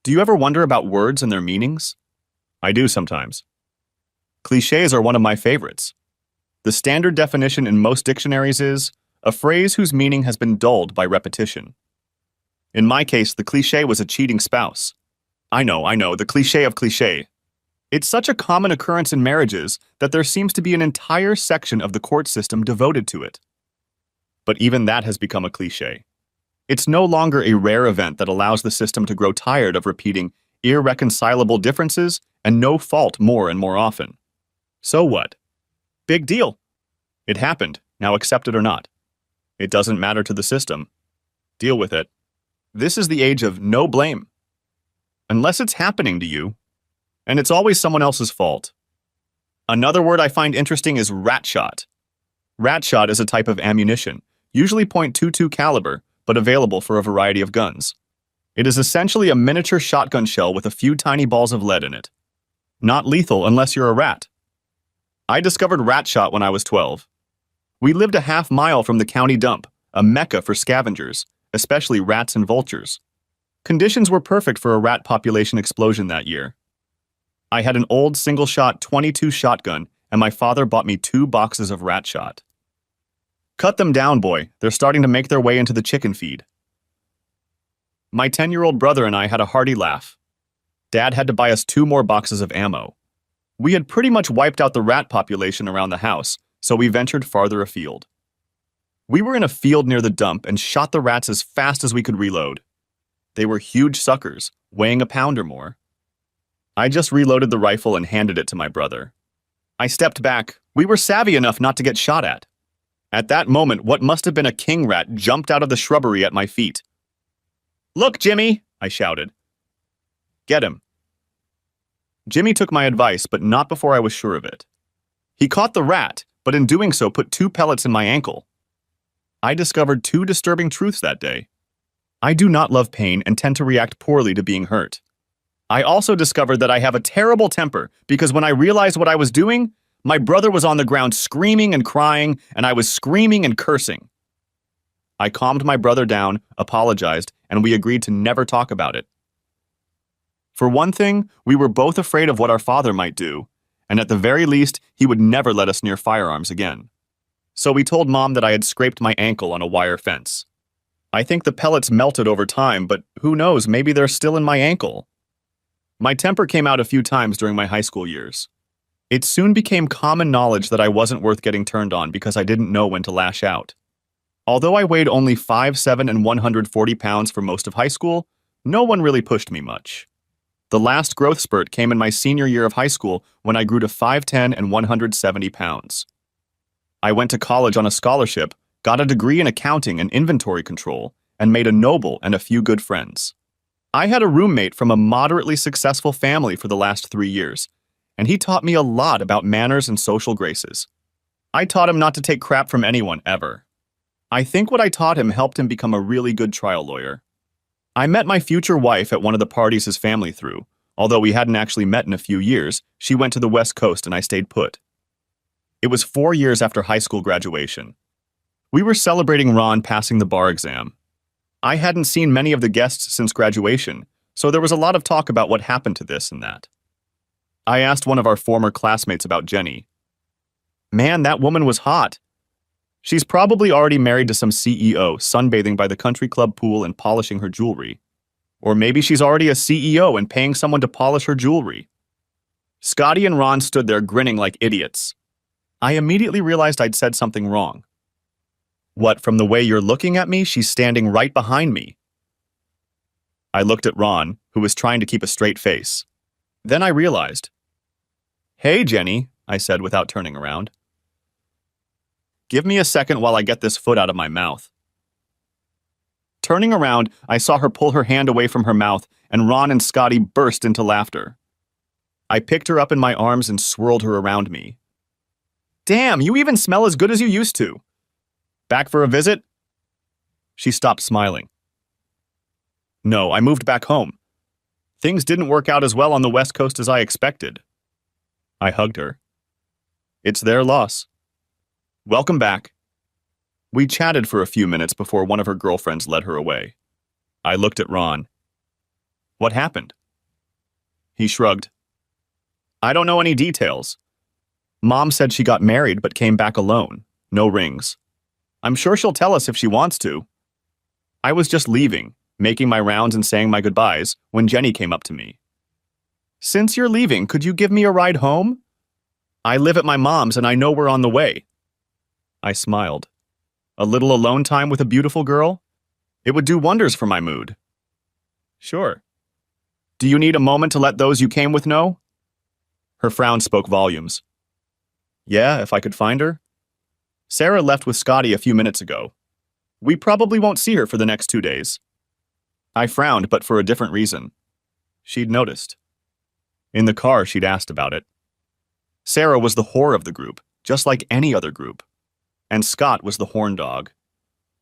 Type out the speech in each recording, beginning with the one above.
Do you ever wonder about words and their meanings? I do sometimes. Clichés are one of my favorites. The standard definition in most dictionaries is a phrase whose meaning has been dulled by repetition. In my case, the cliché was a cheating spouse. I know, the cliché of cliché. It's such a common occurrence in marriages that there seems to be an entire section of the court system devoted to it. But even that has become a cliché. It's no longer a rare event that allows the system to grow tired of repeating irreconcilable differences and no fault more and more often. So what? Big deal. It happened, now accept it or not. It doesn't matter to the system. Deal with it. This is the age of no blame. Unless it's happening to you, and it's always someone else's fault. Another word I find interesting is rat shot. Rat shot is a type of ammunition, usually .22 caliber, but available for a variety of guns. It is essentially a miniature shotgun shell with a few tiny balls of lead in it. Not lethal unless you're a rat. I discovered rat shot when I was 12. We lived a half-mile from the county dump, a mecca for scavengers, especially rats and vultures. Conditions were perfect for a rat population explosion that year. I had an old single-shot .22 shotgun, and my father bought me 2 boxes of rat shot. Cut them down, boy. They're starting to make their way into the chicken feed. My 10-year-old brother and I had a hearty laugh. Dad had to buy us 2 more boxes of ammo. We had pretty much wiped out the rat population around the house, so we ventured farther afield. We were in a field near the dump and shot the rats as fast as we could reload. They were huge suckers, weighing a pound or more. I just reloaded the rifle and handed it to my brother. I stepped back. We were savvy enough not to get shot at. At that moment, what must have been a king rat jumped out of the shrubbery at my feet. "Look, Jimmy!" I shouted. "Get him." Jimmy took my advice, but not before I was sure of it. He caught the rat, but in doing so put 2 pellets in my ankle. I discovered 2 disturbing truths that day. I do not love pain and tend to react poorly to being hurt. I also discovered that I have a terrible temper because when I realized what I was doing, my brother was on the ground screaming and crying, and I was screaming and cursing. I calmed my brother down, apologized, and we agreed to never talk about it. For one thing, we were both afraid of what our father might do, and at the very least, he would never let us near firearms again. So we told Mom that I had scraped my ankle on a wire fence. I think the pellets melted over time, but who knows, maybe they're still in my ankle. My temper came out a few times during my high school years. It soon became common knowledge that I wasn't worth getting turned on because I didn't know when to lash out. Although I weighed only 5'7" and 140 pounds for most of high school, no one really pushed me much. The last growth spurt came in my senior year of high school when I grew to 5'10" and 170 pounds. I went to college on a scholarship, got a degree in accounting and inventory control, and made a noble and a few good friends. I had a roommate from a moderately successful family for the last 3 years, and he taught me a lot about manners and social graces. I taught him not to take crap from anyone ever. I think what I taught him helped him become a really good trial lawyer. I met my future wife at one of the parties his family threw. Although we hadn't actually met in a few years, she went to the West Coast and I stayed put. It was 4 years after high school graduation. We were celebrating Ron passing the bar exam. I hadn't seen many of the guests since graduation, so there was a lot of talk about what happened to this and that. I asked one of our former classmates about Jenny. "Man, that woman was hot. She's probably already married to some CEO, sunbathing by the country club pool and polishing her jewelry. Or maybe she's already a CEO and paying someone to polish her jewelry." Scotty and Ron stood there grinning like idiots. I immediately realized I'd said something wrong. "What, from the way you're looking at me, she's standing right behind me." I looked at Ron, who was trying to keep a straight face. Then I realized. "Hey, Jenny," I said without turning around. "Give me a second while I get this foot out of my mouth." Turning around, I saw her pull her hand away from her mouth, and Ron and Scotty burst into laughter. I picked her up in my arms and swirled her around me. "Damn, you even smell as good as you used to. Back for a visit?" She stopped smiling. "No, I moved back home. Things didn't work out as well on the West Coast as I expected." I hugged her. "It's their loss. Welcome back." We chatted for a few minutes before one of her girlfriends led her away. I looked at Ron. What happened? He shrugged. I don't know any details. Mom said she got married but came back alone. No rings. I'm sure she'll tell us if she wants to. I was just leaving, making my rounds and saying my goodbyes, when Jenny came up to me. Since you're leaving, could you give me a ride home? I live at my mom's and I know we're on the way. I smiled. A little alone time with a beautiful girl? It would do wonders for my mood. Sure. Do you need a moment to let those you came with know? Her frown spoke volumes. Yeah, if I could find her. Sarah left with Scotty a few minutes ago. We probably won't see her for the next 2 days. I frowned, but for a different reason. She'd noticed. In the car, she'd asked about it. Sarah was the whore of the group, just like any other group. And Scott was the horn dog.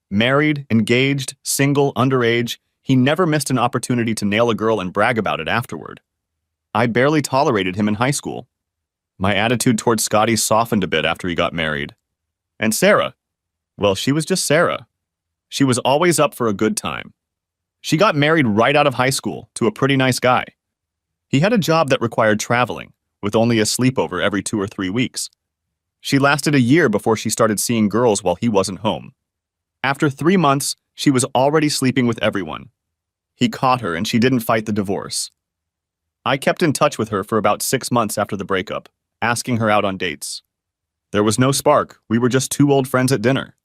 Married, engaged, single, underage, he never missed an opportunity to nail a girl and brag about it afterward. I barely tolerated him in high school. My attitude towards Scotty softened a bit after he got married. And Sarah, well, she was just Sarah. She was always up for a good time. She got married right out of high school to a pretty nice guy. He had a job that required traveling, with only a sleepover every 2 or 3 weeks. She lasted a year before she started seeing girls while he wasn't home. After 3 months, she was already sleeping with everyone. He caught her and she didn't fight the divorce. I kept in touch with her for about 6 months after the breakup, asking her out on dates. There was no spark, we were just 2 old friends at dinner.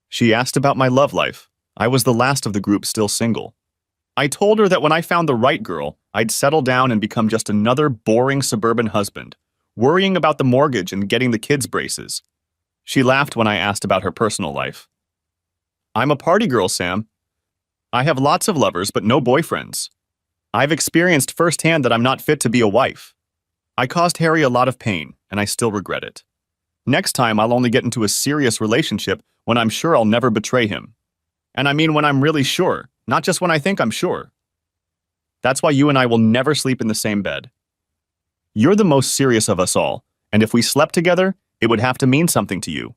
She asked about my love life. I was the last of the group still single. I told her that when I found the right girl, I'd settle down and become just another boring suburban husband, worrying about the mortgage and getting the kids' braces. She laughed when I asked about her personal life. I'm a party girl, Sam. I have lots of lovers, but no boyfriends. I've experienced firsthand that I'm not fit to be a wife. I caused Harry a lot of pain, and I still regret it. Next time, I'll only get into a serious relationship when I'm sure I'll never betray him. And I mean when I'm really sure, not just when I think I'm sure. That's why you and I will never sleep in the same bed. You're the most serious of us all, and if we slept together, it would have to mean something to you.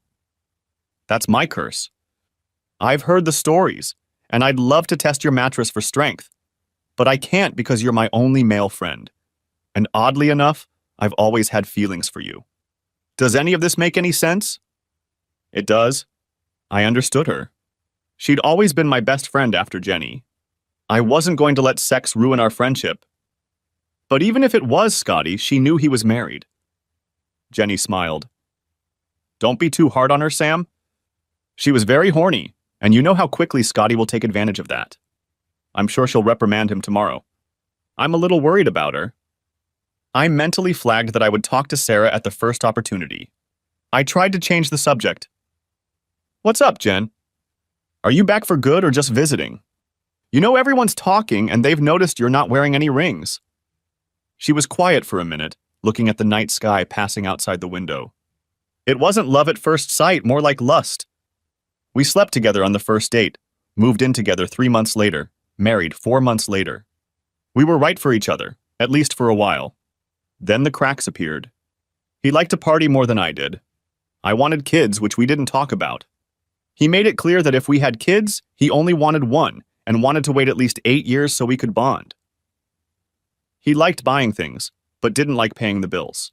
That's my curse. I've heard the stories, and I'd love to test your mattress for strength, but I can't because you're my only male friend. And oddly enough, I've always had feelings for you. Does any of this make any sense? It does. I understood her. She'd always been my best friend after Jenny. I wasn't going to let sex ruin our friendship. But even if it was Scotty, she knew he was married. Jenny smiled. Don't be too hard on her, Sam. She was very horny, and you know how quickly Scotty will take advantage of that. I'm sure she'll reprimand him tomorrow. I'm a little worried about her. I mentally flagged that I would talk to Sarah at the first opportunity. I tried to change the subject. What's up, Jen? Are you back for good or just visiting? You know everyone's talking and they've noticed you're not wearing any rings. She was quiet for a minute, looking at the night sky passing outside the window. It wasn't love at first sight, more like lust. We slept together on the first date, moved in together 3 months later, married 4 months later. We were right for each other, at least for a while. Then the cracks appeared. He liked to party more than I did. I wanted kids, which we didn't talk about. He made it clear that if we had kids, he only wanted one, and wanted to wait at least 8 years so we could bond. He liked buying things, but didn't like paying the bills.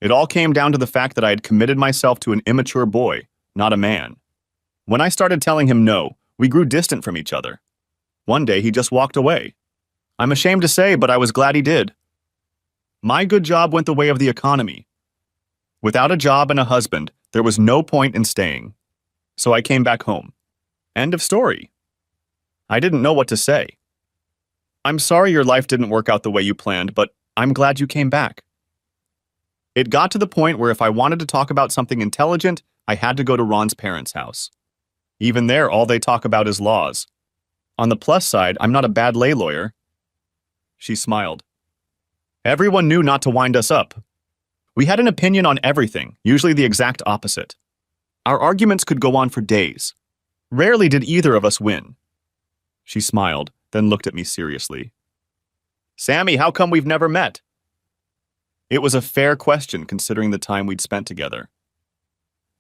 It all came down to the fact that I had committed myself to an immature boy, not a man. When I started telling him no, we grew distant from each other. One day he just walked away. I'm ashamed to say, but I was glad he did. My good job went the way of the economy. Without a job and a husband, there was no point in staying. So I came back home. End of story. I didn't know what to say. I'm sorry your life didn't work out the way you planned, but I'm glad you came back. It got to the point where if I wanted to talk about something intelligent, I had to go to Ron's parents' house. Even there, all they talk about is laws. On the plus side, I'm not a bad lay lawyer. She smiled. Everyone knew not to wind us up. We had an opinion on everything, usually the exact opposite. Our arguments could go on for days. Rarely did either of us win. She smiled, then looked at me seriously. Sammy, how come we've never met? It was a fair question considering the time we'd spent together.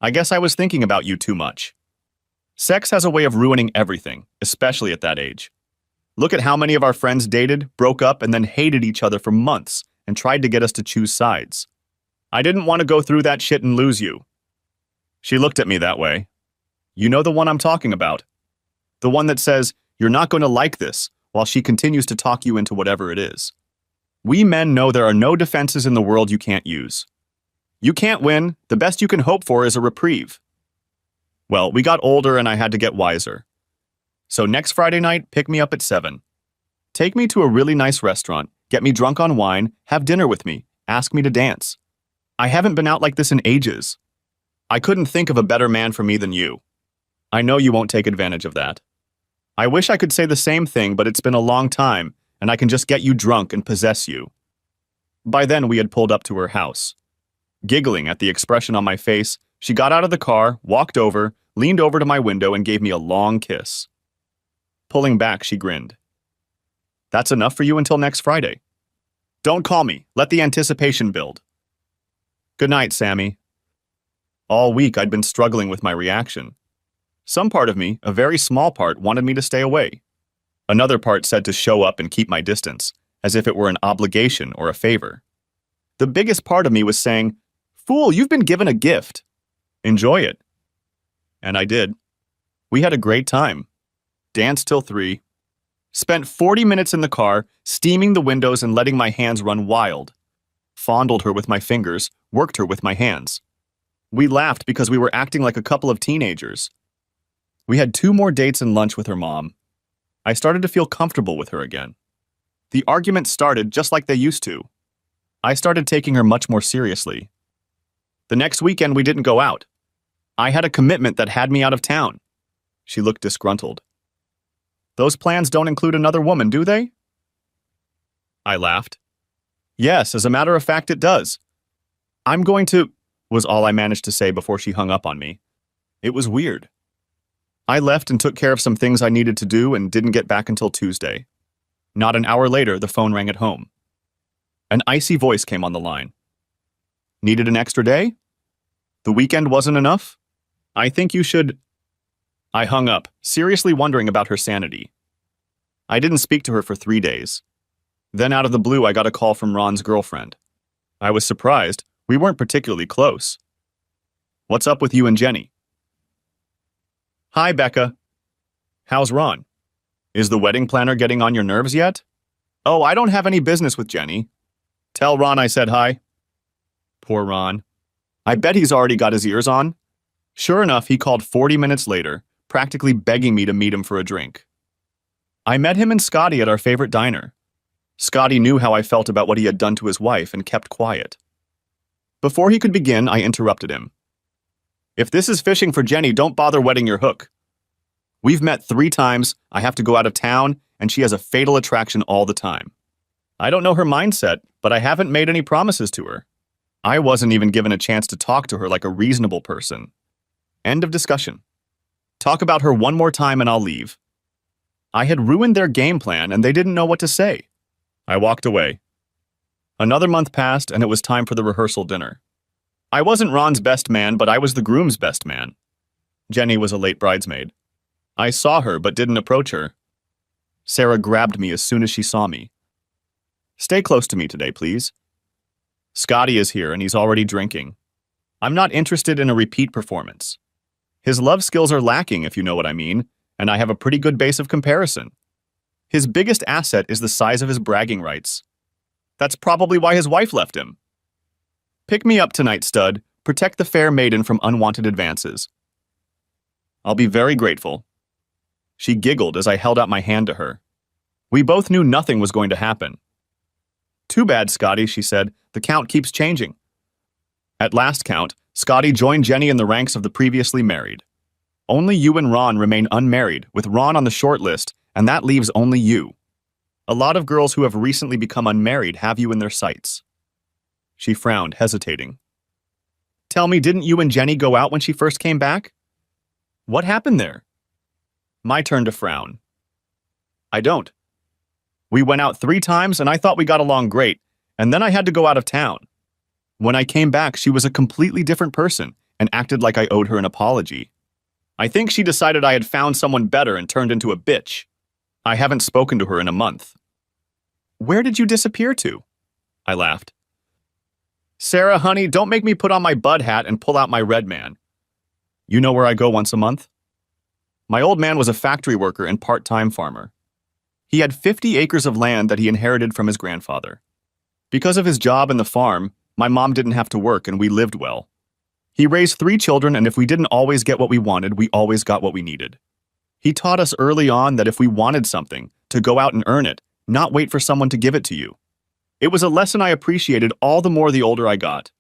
I guess I was thinking about you too much. Sex has a way of ruining everything, especially at that age. Look at how many of our friends dated, broke up, and then hated each other for months and tried to get us to choose sides. I didn't want to go through that shit and lose you. She looked at me that way. You know the one I'm talking about. The one that says, you're not going to like this, while she continues to talk you into whatever it is. We men know there are no defenses in the world you can't use. You can't win. The best you can hope for is a reprieve. Well, we got older and I had to get wiser. So next Friday night, pick me up at 7. Take me to a really nice restaurant, get me drunk on wine, have dinner with me, ask me to dance. I haven't been out like this in ages. I couldn't think of a better man for me than you. I know you won't take advantage of that. I wish I could say the same thing, but it's been a long time, and I can just get you drunk and possess you. By then, we had pulled up to her house. Giggling at the expression on my face, she got out of the car, walked over, leaned over to my window, and gave me a long kiss. Pulling back, she grinned. That's enough for you until next Friday. Don't call me. Let the anticipation build. Good night, Sammy. All week, I'd been struggling with my reaction. Some part of me, a very small part, wanted me to stay away. Another part said to show up and keep my distance, as if it were an obligation or a favor. The biggest part of me was saying, Fool, you've been given a gift. Enjoy it. And I did. We had a great time. Danced till 3. Spent 40 minutes in the car, steaming the windows and letting my hands run wild. Fondled her with my fingers, worked her with my hands. We laughed because we were acting like a couple of teenagers. We had 2 more dates and lunch with her mom. I started to feel comfortable with her again. The arguments started just like they used to. I started taking her much more seriously. The next weekend we didn't go out. I had a commitment that had me out of town. She looked disgruntled. Those plans don't include another woman, do they? I laughed. Yes, as a matter of fact, it does. I'm going to, was all I managed to say before she hung up on me. It was weird. I left and took care of some things I needed to do and didn't get back until Tuesday. Not an hour later, the phone rang at home. An icy voice came on the line. Needed an extra day? The weekend wasn't enough? I think you should... I hung up, seriously wondering about her sanity. I didn't speak to her for 3 days. Then out of the blue, I got a call from Ron's girlfriend. I was surprised. We weren't particularly close. What's up with you and Jenny? Hi, Becca. How's Ron? Is the wedding planner getting on your nerves yet? Oh, I don't have any business with Jenny. Tell Ron I said hi. Poor Ron. I bet he's already got his ears on. Sure enough, he called 40 minutes later, practically begging me to meet him for a drink. I met him and Scotty at our favorite diner. Scotty knew how I felt about what he had done to his wife and kept quiet. Before he could begin, I interrupted him. If this is fishing for Jenny, don't bother wetting your hook. We've met 3 times, I have to go out of town, and she has a fatal attraction all the time. I don't know her mindset, but I haven't made any promises to her. I wasn't even given a chance to talk to her like a reasonable person. End of discussion. Talk about her one more time and I'll leave. I had ruined their game plan and they didn't know what to say. I walked away. Another month passed and it was time for the rehearsal dinner. I wasn't Ron's best man, but I was the groom's best man. Jenny was a late bridesmaid. I saw her but didn't approach her. Sarah grabbed me as soon as she saw me. Stay close to me today, please. Scotty is here and he's already drinking. I'm not interested in a repeat performance. His love skills are lacking, if you know what I mean, and I have a pretty good base of comparison. His biggest asset is the size of his bragging rights. That's probably why his wife left him. Pick me up tonight, stud. Protect the fair maiden from unwanted advances. I'll be very grateful. She giggled as I held out my hand to her. We both knew nothing was going to happen. Too bad, Scotty, she said. The count keeps changing. At last count, Scotty joined Jenny in the ranks of the previously married. Only you and Ron remain unmarried, with Ron on the short list, and that leaves only you. A lot of girls who have recently become unmarried have you in their sights. She frowned, hesitating. Tell me, didn't you and Jenny go out when she first came back? What happened there? My turn to frown. I don't. We went out 3 times and I thought we got along great, and then I had to go out of town. When I came back, she was a completely different person and acted like I owed her an apology. I think she decided I had found someone better and turned into a bitch. I haven't spoken to her in a month. Where did you disappear to? I laughed. Sarah, honey, don't make me put on my bud hat and pull out my red man. You know where I go once a month? My old man was a factory worker and part-time farmer. He had 50 acres of land that he inherited from his grandfather. Because of his job in the farm, my mom didn't have to work and we lived well. He raised 3 children, and if we didn't always get what we wanted, we always got what we needed. He taught us early on that if we wanted something, to go out and earn it, not wait for someone to give it to you. It was a lesson I appreciated all the more the older I got.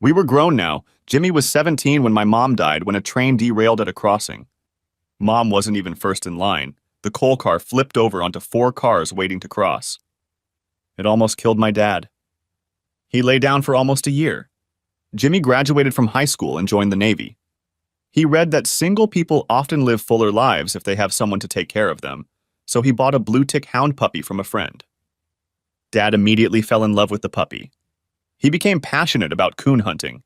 We were grown now. Jimmy was 17 when my mom died when a train derailed at a crossing. Mom wasn't even first in line. The coal car flipped over onto 4 cars waiting to cross. It almost killed my dad. He lay down for almost a year. Jimmy graduated from high school and joined the Navy. He read that single people often live fuller lives if they have someone to take care of them, so he bought a blue-tick hound puppy from a friend. Dad immediately fell in love with the puppy. He became passionate about coon hunting.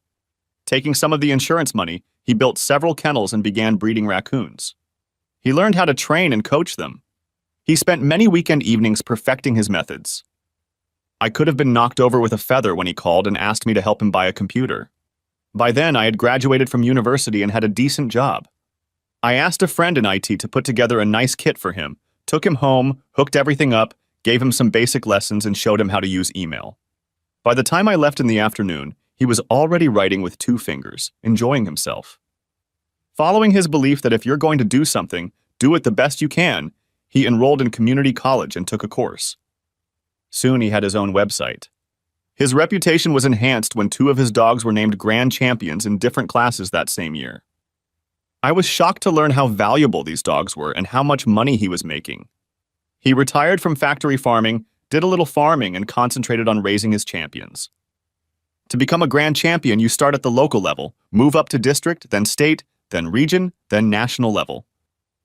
Taking some of the insurance money, he built several kennels and began breeding raccoons. He learned how to train and coach them. He spent many weekend evenings perfecting his methods. I could have been knocked over with a feather when he called and asked me to help him buy a computer. By then, I had graduated from university and had a decent job. I asked a friend in IT to put together a nice kit for him, took him home, hooked everything up, gave him some basic lessons, and showed him how to use email. By the time I left in the afternoon, he was already writing with 2 fingers, enjoying himself. Following his belief that if you're going to do something, do it the best you can, he enrolled in community college and took a course. Soon he had his own website. His reputation was enhanced when 2 of his dogs were named grand champions in different classes that same year. I was shocked to learn how valuable these dogs were and how much money he was making. He retired from factory farming, did a little farming, and concentrated on raising his champions. To become a grand champion, you start at the local level, move up to district, then state, then region, then national level.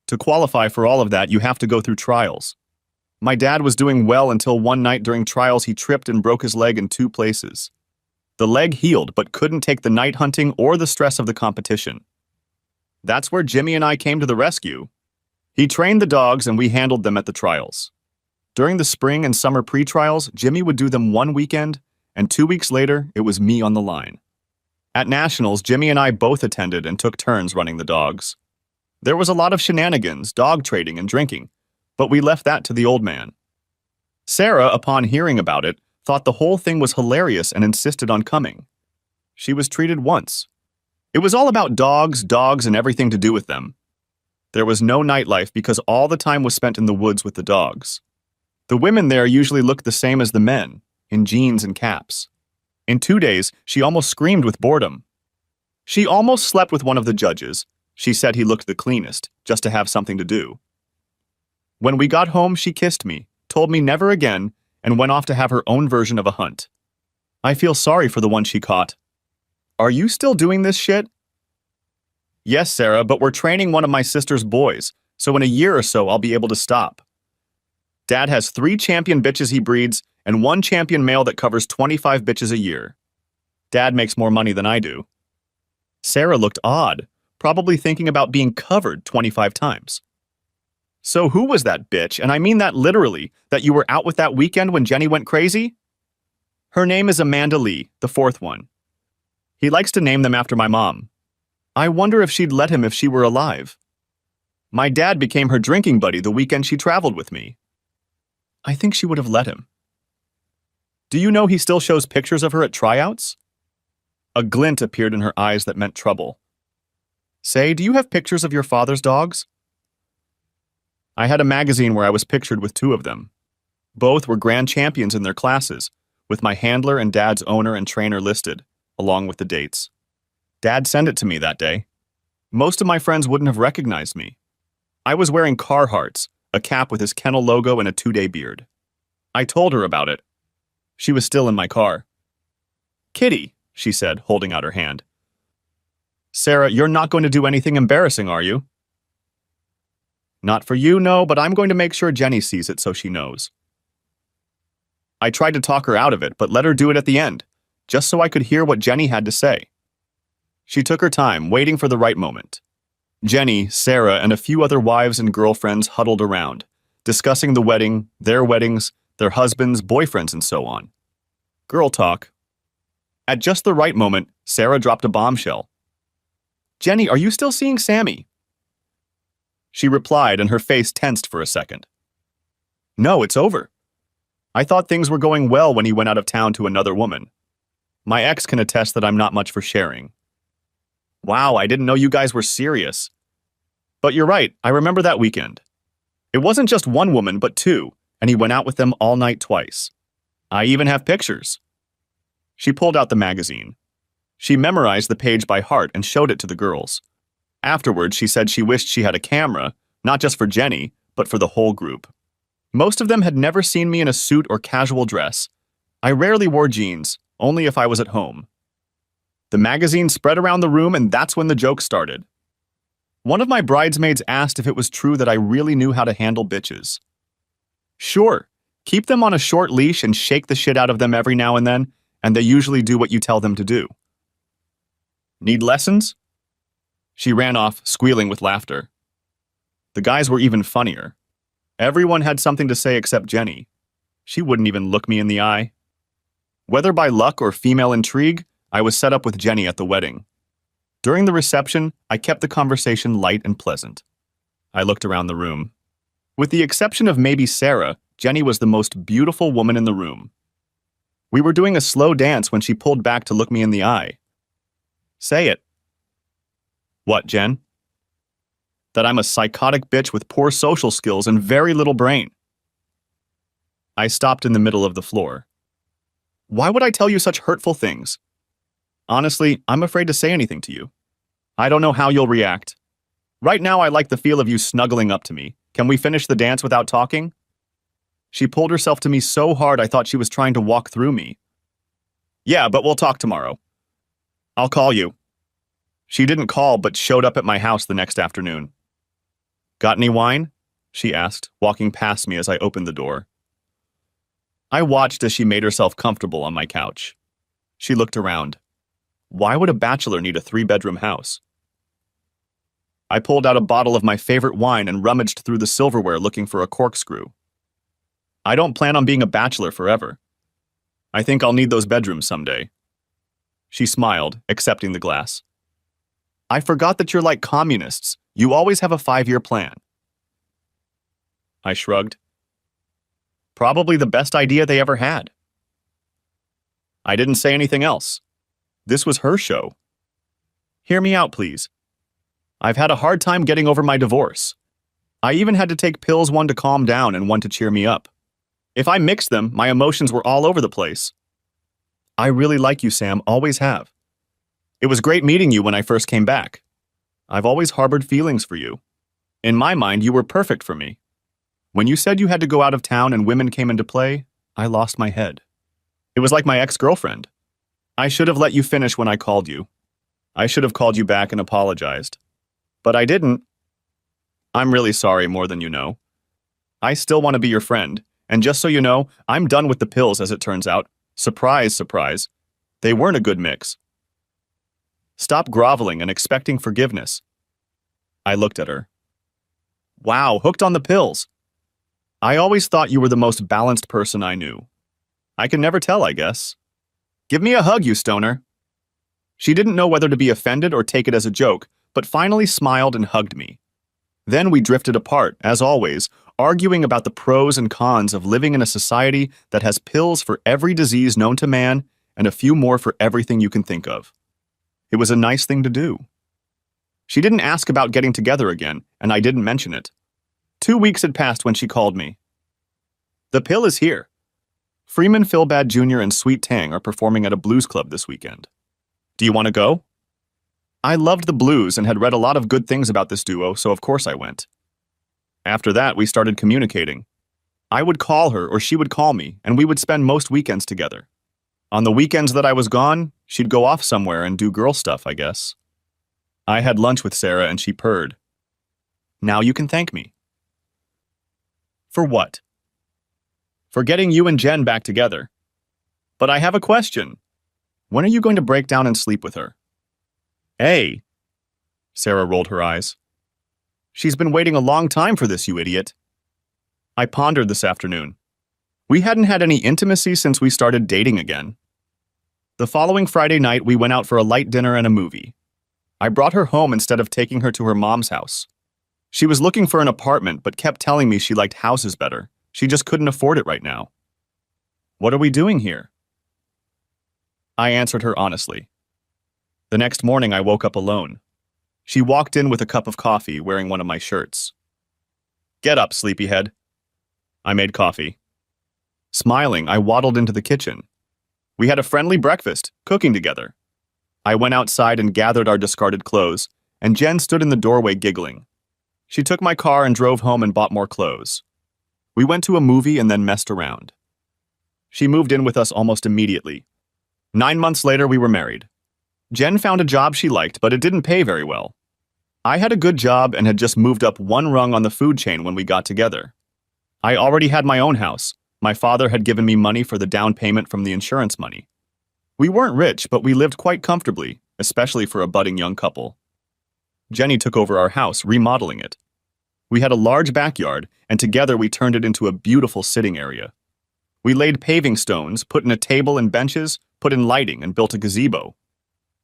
To qualify for all of that, you have to go through trials. My dad was doing well until one night during trials he tripped and broke his leg in 2 places. The leg healed but couldn't take the night hunting or the stress of the competition. That's where Jimmy and I came to the rescue. He trained the dogs and we handled them at the trials. During the spring and summer pre-trials, Jimmy would do them one weekend, and 2 weeks later, it was me on the line. At nationals, Jimmy and I both attended and took turns running the dogs. There was a lot of shenanigans, dog trading, and drinking, but we left that to the old man. Sarah, upon hearing about it, thought the whole thing was hilarious and insisted on coming. She was treated once. It was all about dogs, and everything to do with them. There was no nightlife because all the time was spent in the woods with the dogs. The women there usually looked the same as the men, in jeans and caps. In 2 days, she almost screamed with boredom. She almost slept with one of the judges. She said he looked the cleanest, just to have something to do. When we got home, she kissed me, told me never again, and went off to have her own version of a hunt. I feel sorry for the one she caught. Are you still doing this shit? Yes, Sarah, but we're training one of my sister's boys, so in a year or so I'll be able to stop. Dad has 3 champion bitches he breeds and 1 champion male that covers 25 bitches a year. Dad makes more money than I do. Sarah looked odd, probably thinking about being covered 25 times. So who was that bitch, and I mean that literally, that you were out with that weekend when Jenny went crazy? Her name is Amanda Lee, the 4th one. He likes to name them after my mom. I wonder if she'd let him if she were alive. My dad became her drinking buddy the weekend she traveled with me. I think she would have let him. Do you know he still shows pictures of her at tryouts? A glint appeared in her eyes that meant trouble. Say, do you have pictures of your father's dogs? I had a magazine where I was pictured with 2 of them. Both were grand champions in their classes, with my handler and Dad's owner and trainer listed, along with the dates. Dad sent it to me that day. Most of my friends wouldn't have recognized me. I was wearing Carhartts, a cap with his kennel logo and a 2-day beard. I told her about it. She was still in my car. Kitty, she said, holding out her hand. Sarah, you're not going to do anything embarrassing, are you? Not for you, no, but I'm going to make sure Jenny sees it so she knows. I tried to talk her out of it, but let her do it at the end, just so I could hear what Jenny had to say. She took her time, waiting for the right moment. Jenny, Sarah, and a few other wives and girlfriends huddled around. discussing the wedding, their weddings, their husbands, boyfriends, and so on. Girl talk. At just the right moment, Sarah dropped a bombshell. "Jenny, are you still seeing Sammy?" She replied, and her face tensed for a second. "No, it's over. I thought things were going well when he went out of town to another woman. My ex can attest that I'm not much for sharing." "Wow, I didn't know you guys were serious." "But you're right, I remember that weekend. It wasn't just one woman, but two, and he went out with them all night twice. I even have pictures." She pulled out the magazine. She memorized the page by heart and showed it to the girls. Afterwards, she said she wished she had a camera, not just for Jenny, but for the whole group. Most of them had never seen me in a suit or casual dress. I rarely wore jeans, only if I was at home. The magazine spread around the room, and that's when the joke started. One of my bridesmaids asked if it was true that I really knew how to handle bitches. "Sure, keep them on a short leash and shake the shit out of them every now and then, and they usually do what you tell them to do." "Need lessons?" She ran off, squealing with laughter. The guys were even funnier. Everyone had something to say except Jenny. She wouldn't even look me in the eye. Whether by luck or female intrigue, I was set up with Jenny at the wedding. During the reception, I kept the conversation light and pleasant. I looked around the room. With the exception of maybe Sarah, Jenny was the most beautiful woman in the room. We were doing a slow dance when she pulled back to look me in the eye. "Say it." "What, Jen?" "That I'm a psychotic bitch with poor social skills and very little brain." I stopped in the middle of the floor. "Why would I tell you such hurtful things? Honestly, I'm afraid to say anything to you. I don't know how you'll react. Right now, I like the feel of you snuggling up to me. Can we finish the dance without talking?" She pulled herself to me so hard I thought she was trying to walk through me. "Yeah, but we'll talk tomorrow. I'll call you." She didn't call, but showed up at my house the next afternoon. "Got any wine?" she asked, walking past me as I opened the door. I watched as she made herself comfortable on my couch. She looked around. Why would a bachelor need a 3-bedroom house? I pulled out a bottle of my favorite wine and rummaged through the silverware looking for a corkscrew. I don't plan on being a bachelor forever. I think I'll need those bedrooms someday. She smiled, accepting the glass. "I forgot that you're like communists. You always have a 5-year plan." I shrugged. Probably the best idea they ever had. I didn't say anything else. This was her show. Hear me out, please. I've had a hard time getting over my divorce. I even had to take pills, one to calm down and one to cheer me up. If I mixed them, my emotions were all over the place. I really like you, Sam, always have. It was great meeting you when I first came back. I've always harbored feelings for you. In my mind, you were perfect for me. When you said you had to go out of town and women came into play, I lost my head. It was like my ex-girlfriend. I should have let you finish when I called you. I should have called you back and apologized. But I didn't. I'm really sorry more than you know. I still want to be your friend, and just so you know, I'm done with the pills as it turns out. Surprise, surprise. They weren't a good mix. Stop groveling and expecting forgiveness. I looked at her. Wow, hooked on the pills. I always thought you were the most balanced person I knew. I can never tell, I guess. Give me a hug, you stoner. She didn't know whether to be offended or take it as a joke, but finally smiled and hugged me. Then we drifted apart, as always, arguing about the pros and cons of living in a society that has pills for every disease known to man and a few more for everything you can think of. It was a nice thing to do. She didn't ask about getting together again, and I didn't mention it. 2 weeks had passed when she called me. The pill is here. Freeman Philbad Jr. and Sweet Tang are performing at a blues club this weekend. Do you want to go? I loved the blues and had read a lot of good things about this duo, so of course I went. After that, we started communicating. I would call her or she would call me, and we would spend most weekends together. On the weekends that I was gone, she'd go off somewhere and do girl stuff, I guess. I had lunch with Sarah and she purred. Now you can thank me. For what? For getting you and Jen back together. But I have a question. When are you going to break down and sleep with her? Hey. Sarah rolled her eyes. She's been waiting a long time for this, you idiot. I pondered this afternoon. We hadn't had any intimacy since we started dating again. The following Friday night, we went out for a light dinner and a movie. I brought her home instead of taking her to her mom's house. She was looking for an apartment but kept telling me she liked houses better. She just couldn't afford it right now. What are we doing here? I answered her honestly. The next morning, I woke up alone. She walked in with a cup of coffee, wearing one of my shirts. Get up, sleepyhead. I made coffee. Smiling, I waddled into the kitchen. We had a friendly breakfast, cooking together. I went outside and gathered our discarded clothes, and Jen stood in the doorway giggling. She took my car and drove home and bought more clothes. We went to a movie and then messed around. She moved in with us almost immediately. 9 months later, we were married. Jen found a job she liked, but it didn't pay very well. I had a good job and had just moved up one rung on the food chain when we got together. I already had my own house. My father had given me money for the down payment from the insurance money. We weren't rich, but we lived quite comfortably, especially for a budding young couple. Jenny took over our house, remodeling it. We had a large backyard, and together we turned it into a beautiful sitting area. We laid paving stones, put in a table and benches, put in lighting, and built a gazebo.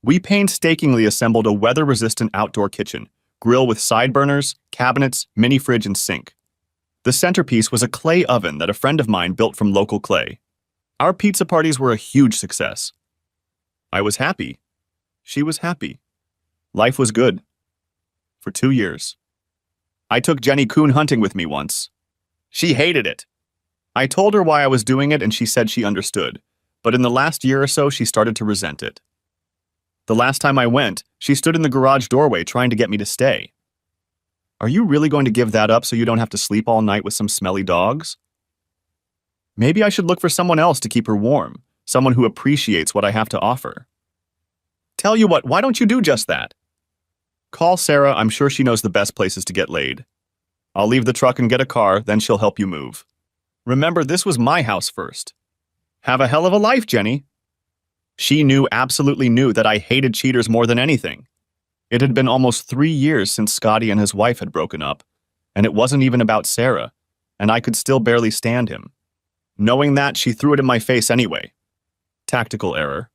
We painstakingly assembled a weather-resistant outdoor kitchen, grill with side burners, cabinets, mini fridge, and sink. The centerpiece was a clay oven that a friend of mine built from local clay. Our pizza parties were a huge success. I was happy. She was happy. Life was good. For 2 years. I took Jenny coon hunting with me once. She hated it. I told her why I was doing it and she said she understood, but in the last year or so she started to resent it. The last time I went, she stood in the garage doorway trying to get me to stay. Are you really going to give that up so you don't have to sleep all night with some smelly dogs? Maybe I should look for someone else to keep her warm, someone who appreciates what I have to offer. Tell you what, why don't you do just that? Call Sarah, I'm sure she knows the best places to get laid. I'll leave the truck and get a car, then she'll help you move. Remember, this was my house first. Have a hell of a life, Jenny. She absolutely knew that I hated cheaters more than anything. It had been almost 3 years since Scotty and his wife had broken up, and it wasn't even about Sarah, and I could still barely stand him. Knowing that, she threw it in my face anyway. Tactical error.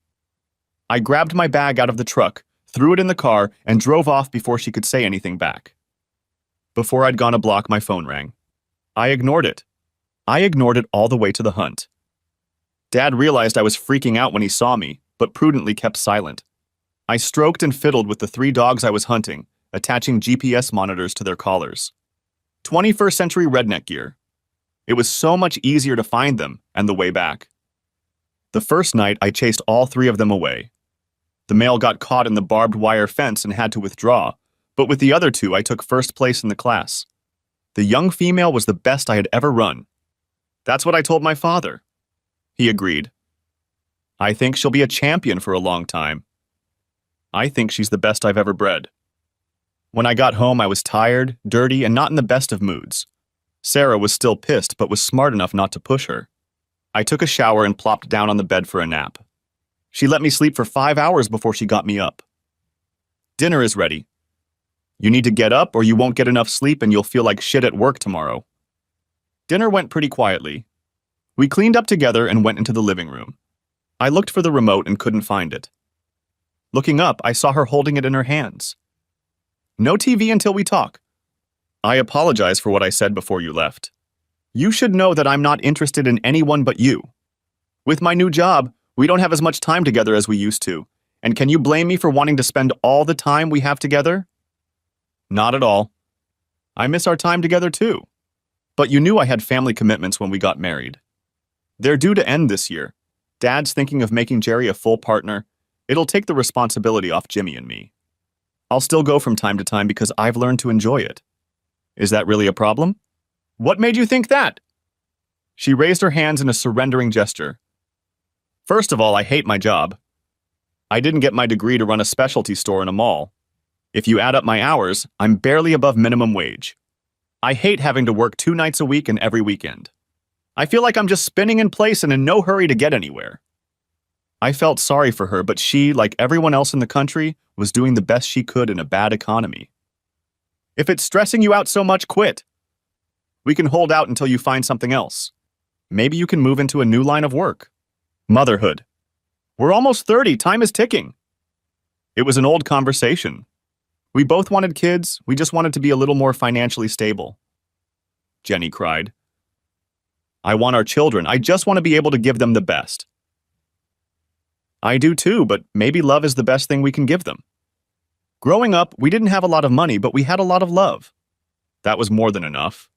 I grabbed my bag out of the truck, threw it in the car, and drove off before she could say anything back. Before I'd gone a block, my phone rang. I ignored it. I ignored it all the way to the hunt. Dad realized I was freaking out when he saw me, but prudently kept silent. I stroked and fiddled with the 3 dogs I was hunting, attaching GPS monitors to their collars. 21st century redneck gear. It was so much easier to find them and the way back. The first night, I chased all 3 of them away. The male got caught in the barbed wire fence and had to withdraw, but with the other 2, I took first place in the class. The young female was the best I had ever run. That's what I told my father. He agreed. I think she'll be a champion for a long time. I think she's the best I've ever bred. When I got home, I was tired, dirty, and not in the best of moods. Sarah was still pissed, but was smart enough not to push her. I took a shower and plopped down on the bed for a nap. She let me sleep for 5 hours before she got me up. Dinner is ready. You need to get up or you won't get enough sleep and you'll feel like shit at work tomorrow. Dinner went pretty quietly. We cleaned up together and went into the living room. I looked for the remote and couldn't find it. Looking up, I saw her holding it in her hands. No TV until we talk. I apologize for what I said before you left. You should know that I'm not interested in anyone but you. With my new job, we don't have as much time together as we used to, and can you blame me for wanting to spend all the time we have together? Not at all. I miss our time together too. But you knew I had family commitments when we got married. They're due to end this year. Dad's thinking of making Jerry a full partner. It'll take the responsibility off Jimmy and me. I'll still go from time to time because I've learned to enjoy it. Is that really a problem? What made you think that? She raised her hands in a surrendering gesture. First of all, I hate my job. I didn't get my degree to run a specialty store in a mall. If you add up my hours, I'm barely above minimum wage. I hate having to work 2 nights a week and every weekend. I feel like I'm just spinning in place and in no hurry to get anywhere. I felt sorry for her, but she, like everyone else in the country, was doing the best she could in a bad economy. If it's stressing you out so much, quit. We can hold out until you find something else. Maybe you can move into a new line of work. Motherhood. We're almost 30, time is ticking. It was an old conversation. We both wanted kids, we just wanted to be a little more financially stable. Jenny cried. I want our children, I just want to be able to give them the best. I do too, but maybe love is the best thing we can give them. Growing up, we didn't have a lot of money, but we had a lot of love. That was more than enough.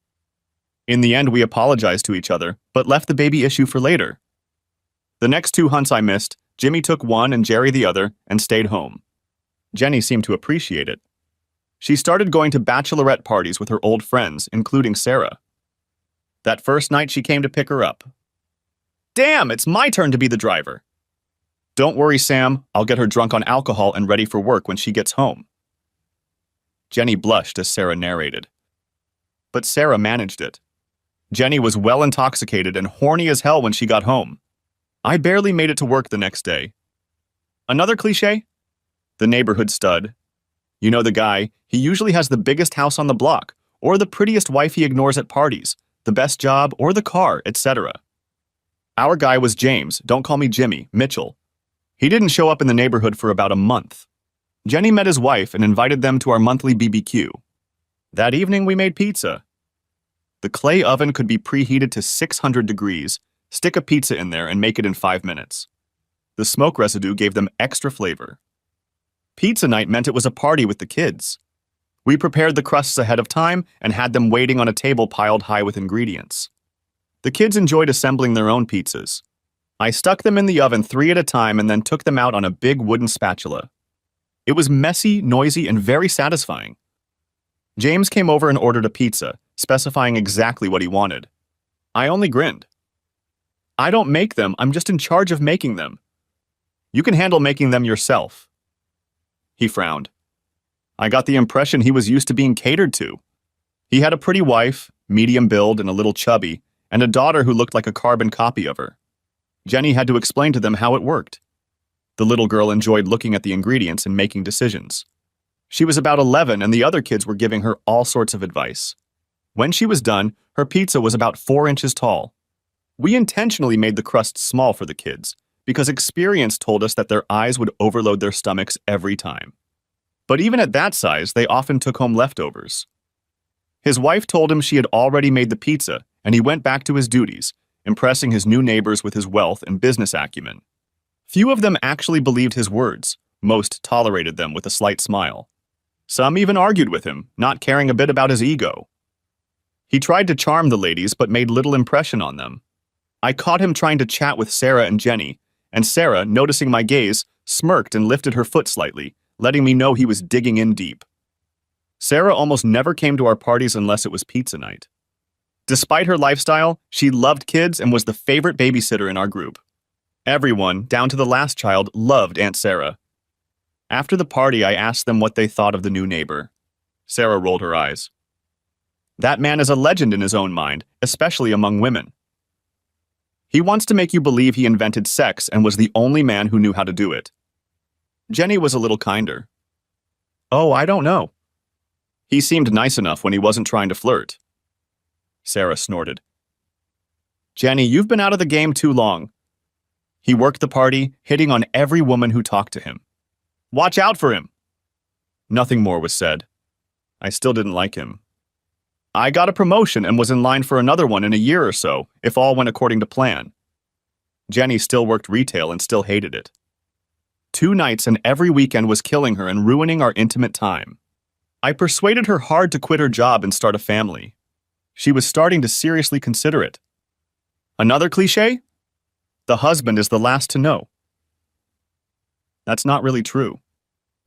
In the end, we apologized to each other, but left the baby issue for later. The next 2 hunts I missed, Jimmy took one and Jerry the other, and stayed home. Jenny seemed to appreciate it. She started going to bachelorette parties with her old friends, including Sarah. That first night she came to pick her up. Damn, it's my turn to be the driver. Don't worry, Sam, I'll get her drunk on alcohol and ready for work when she gets home. Jenny blushed as Sarah narrated. But Sarah managed it. Jenny was well intoxicated and horny as hell when she got home. I barely made it to work the next day. Another cliché? The neighborhood stud. You know the guy, he usually has the biggest house on the block, or the prettiest wife he ignores at parties, the best job, or the car, etc. Our guy was James, don't call me Jimmy, Mitchell. He didn't show up in the neighborhood for about a month. Jenny met his wife and invited them to our monthly BBQ. That evening we made pizza. The clay oven could be preheated to 600 degrees, stick a pizza in there and make it in 5 minutes. The smoke residue gave them extra flavor. Pizza night meant it was a party with the kids. We prepared the crusts ahead of time and had them waiting on a table piled high with ingredients. The kids enjoyed assembling their own pizzas. I stuck them in the oven 3 at a time and then took them out on a big wooden spatula. It was messy, noisy, and very satisfying. James came over and ordered a pizza, specifying exactly what he wanted. I only grinned. I don't make them, I'm just in charge of making them. You can handle making them yourself. He frowned. I got the impression he was used to being catered to. He had a pretty wife, medium build and a little chubby, and a daughter who looked like a carbon copy of her. Jenny had to explain to them how it worked. The little girl enjoyed looking at the ingredients and making decisions. She was about 11 and the other kids were giving her all sorts of advice. When she was done, her pizza was about 4 inches tall. We intentionally made the crust small for the kids, because experience told us that their eyes would overload their stomachs every time. But even at that size, they often took home leftovers. His wife told him she had already made the pizza, and he went back to his duties, impressing his new neighbors with his wealth and business acumen. Few of them actually believed his words, most tolerated them with a slight smile. Some even argued with him, not caring a bit about his ego. He tried to charm the ladies, but made little impression on them. I caught him trying to chat with Sarah and Jenny, and Sarah, noticing my gaze, smirked and lifted her foot slightly, letting me know he was digging in deep. Sarah almost never came to our parties unless it was pizza night. Despite her lifestyle, she loved kids and was the favorite babysitter in our group. Everyone, down to the last child, loved Aunt Sarah. After the party, I asked them what they thought of the new neighbor. Sarah rolled her eyes. That man is a legend in his own mind, especially among women. He wants to make you believe he invented sex and was the only man who knew how to do it. Jenny was a little kinder. Oh, I don't know. He seemed nice enough when he wasn't trying to flirt. Sarah snorted. Jenny, you've been out of the game too long. He worked the party, hitting on every woman who talked to him. Watch out for him. Nothing more was said. I still didn't like him. I got a promotion and was in line for another one in a year or so, if all went according to plan. Jenny still worked retail and still hated it. 2 nights and every weekend was killing her and ruining our intimate time. I persuaded her hard to quit her job and start a family. She was starting to seriously consider it. Another cliché? The husband is the last to know. That's not really true.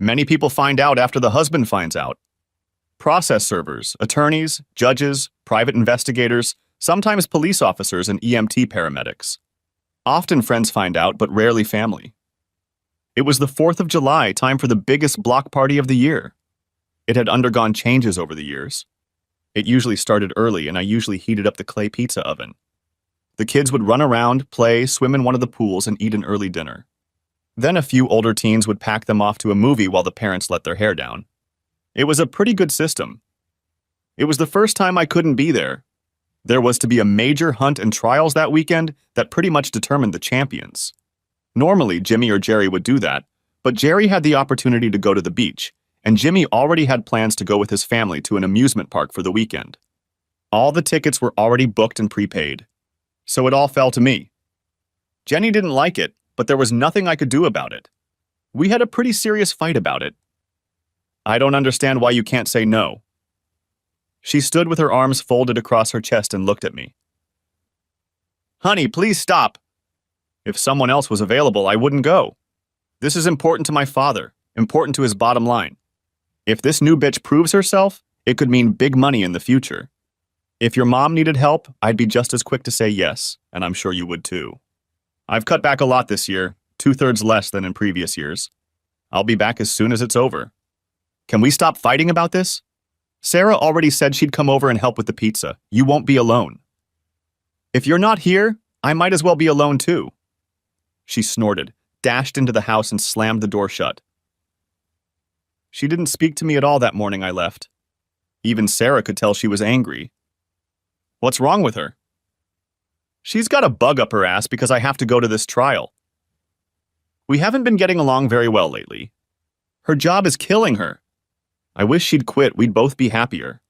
Many people find out after the husband finds out. Process servers, attorneys, judges, private investigators, sometimes police officers and EMT paramedics. Often friends find out, but rarely family. It was the 4th of July, time for the biggest block party of the year. It had undergone changes over the years. It usually started early, and I usually heated up the clay pizza oven. The kids would run around, play, swim in one of the pools, and eat an early dinner. Then a few older teens would pack them off to a movie while the parents let their hair down. It was a pretty good system. It was the first time I couldn't be there. There was to be a major hunt and trials that weekend that pretty much determined the champions. Normally, Jimmy or Jerry would do that, but Jerry had the opportunity to go to the beach, and Jimmy already had plans to go with his family to an amusement park for the weekend. All the tickets were already booked and prepaid, so it all fell to me. Jenny didn't like it, but there was nothing I could do about it. We had a pretty serious fight about it. I don't understand why you can't say no. She stood with her arms folded across her chest and looked at me. Honey, please stop. If someone else was available, I wouldn't go. This is important to my father, important to his bottom line. If this new bitch proves herself, it could mean big money in the future. If your mom needed help, I'd be just as quick to say yes, and I'm sure you would too. I've cut back a lot this year, 2/3 less than in previous years. I'll be back as soon as it's over. Can we stop fighting about this? Sarah already said she'd come over and help with the pizza. You won't be alone. If you're not here, I might as well be alone too. She snorted, dashed into the house and slammed the door shut. She didn't speak to me at all that morning I left. Even Sarah could tell she was angry. What's wrong with her? She's got a bug up her ass because I have to go to this trial. We haven't been getting along very well lately. Her job is killing her. I wish she'd quit, we'd both be happier.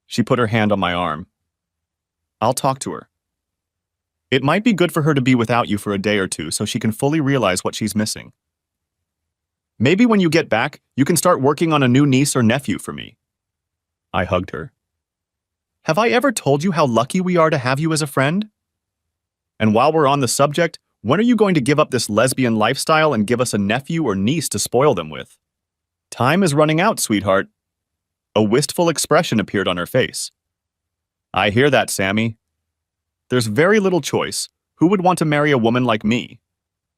She put her hand on my arm. I'll talk to her. It might be good for her to be without you for a day or two so she can fully realize what she's missing. Maybe when you get back, you can start working on a new niece or nephew for me. I hugged her. Have I ever told you how lucky we are to have you as a friend? And while we're on the subject, when are you going to give up this lesbian lifestyle and give us a nephew or niece to spoil them with? Time is running out, sweetheart. A wistful expression appeared on her face. I hear that, Sammy. There's very little choice. Who would want to marry a woman like me?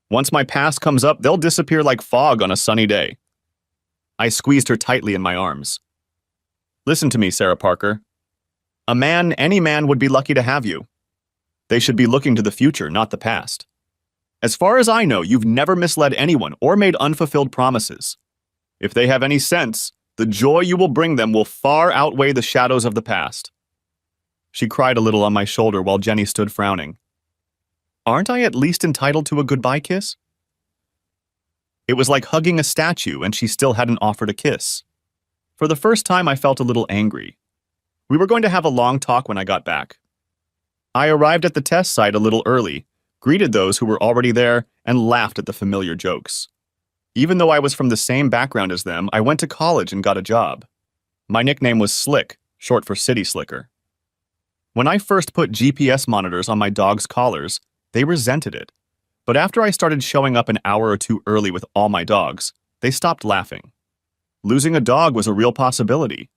Once my past comes up, they'll disappear like fog on a sunny day. I squeezed her tightly in my arms. Listen to me, Sarah Parker. Any man would be lucky to have you. They should be looking to the future, not the past. As far as I know, you've never misled anyone or made unfulfilled promises. If they have any sense, the joy you will bring them will far outweigh the shadows of the past. She cried a little on my shoulder while Jenny stood frowning. Aren't I at least entitled to a goodbye kiss? It was like hugging a statue and she still hadn't offered a kiss. For the first time, I felt a little angry. We were going to have a long talk when I got back. I arrived at the test site a little early, greeted those who were already there, and laughed at the familiar jokes. Even though I was from the same background as them, I went to college and got a job. My nickname was Slick, short for City Slicker. When I first put GPS monitors on my dog's collars, they resented it. But after I started showing up an hour or two early with all my dogs, they stopped laughing. Losing a dog was a real possibility.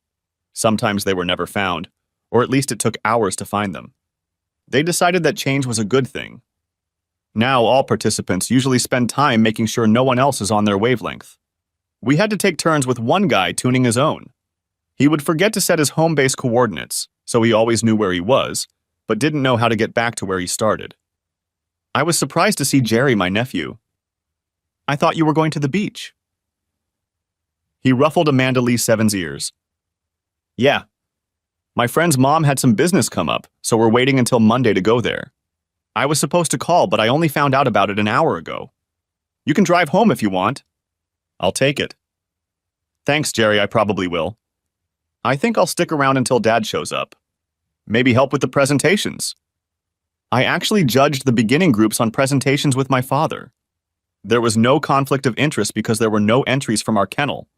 Sometimes they were never found, or at least it took hours to find them. They decided that change was a good thing. Now all participants usually spend time making sure no one else is on their wavelength. We had to take turns with one guy tuning his own. He would forget to set his home base coordinates, so he always knew where he was, but didn't know how to get back to where he started. I was surprised to see Jerry, my nephew. I thought you were going to the beach. He ruffled Amanda Lee Seven's ears. Yeah. My friend's mom had some business come up, so we're waiting until Monday to go there. I was supposed to call, but I only found out about it an hour ago. You can drive home if you want. I'll take it. Thanks, Jerry, I probably will. I think I'll stick around until Dad shows up. Maybe help with the presentations. I actually judged the beginning groups on presentations with my father. There was no conflict of interest because there were no entries from our kennel.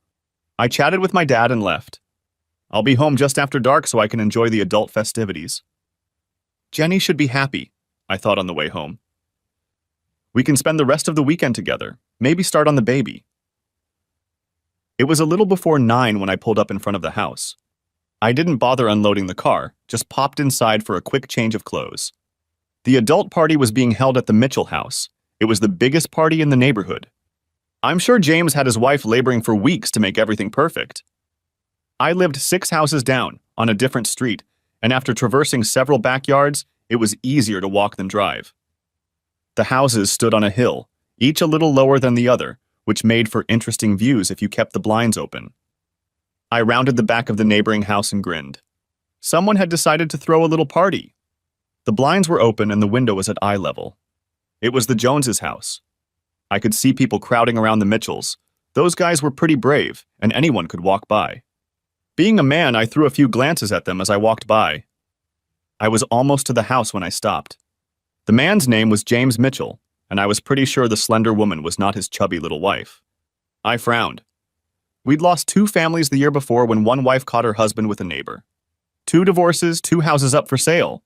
I chatted with my dad and left. I'll be home just after dark so I can enjoy the adult festivities. Jenny should be happy, I thought on the way home. We can spend the rest of the weekend together, maybe start on the baby. It was a little before 9 when I pulled up in front of the house. I didn't bother unloading the car, just popped inside for a quick change of clothes. The adult party was being held at the Mitchell house. It was the biggest party in the neighborhood. I'm sure James had his wife laboring for weeks to make everything perfect. I lived 6 houses down, on a different street, and after traversing several backyards, it was easier to walk than drive. The houses stood on a hill, each a little lower than the other, which made for interesting views if you kept the blinds open. I rounded the back of the neighboring house and grinned. Someone had decided to throw a little party. The blinds were open and the window was at eye level. It was the Joneses' house. I could see people crowding around the Mitchells. Those guys were pretty brave, and anyone could walk by. Being a man, I threw a few glances at them as I walked by. I was almost to the house when I stopped. The man's name was James Mitchell, and I was pretty sure the slender woman was not his chubby little wife. I frowned. We'd lost 2 families the year before when one wife caught her husband with a neighbor. 2 divorces, 2 houses up for sale.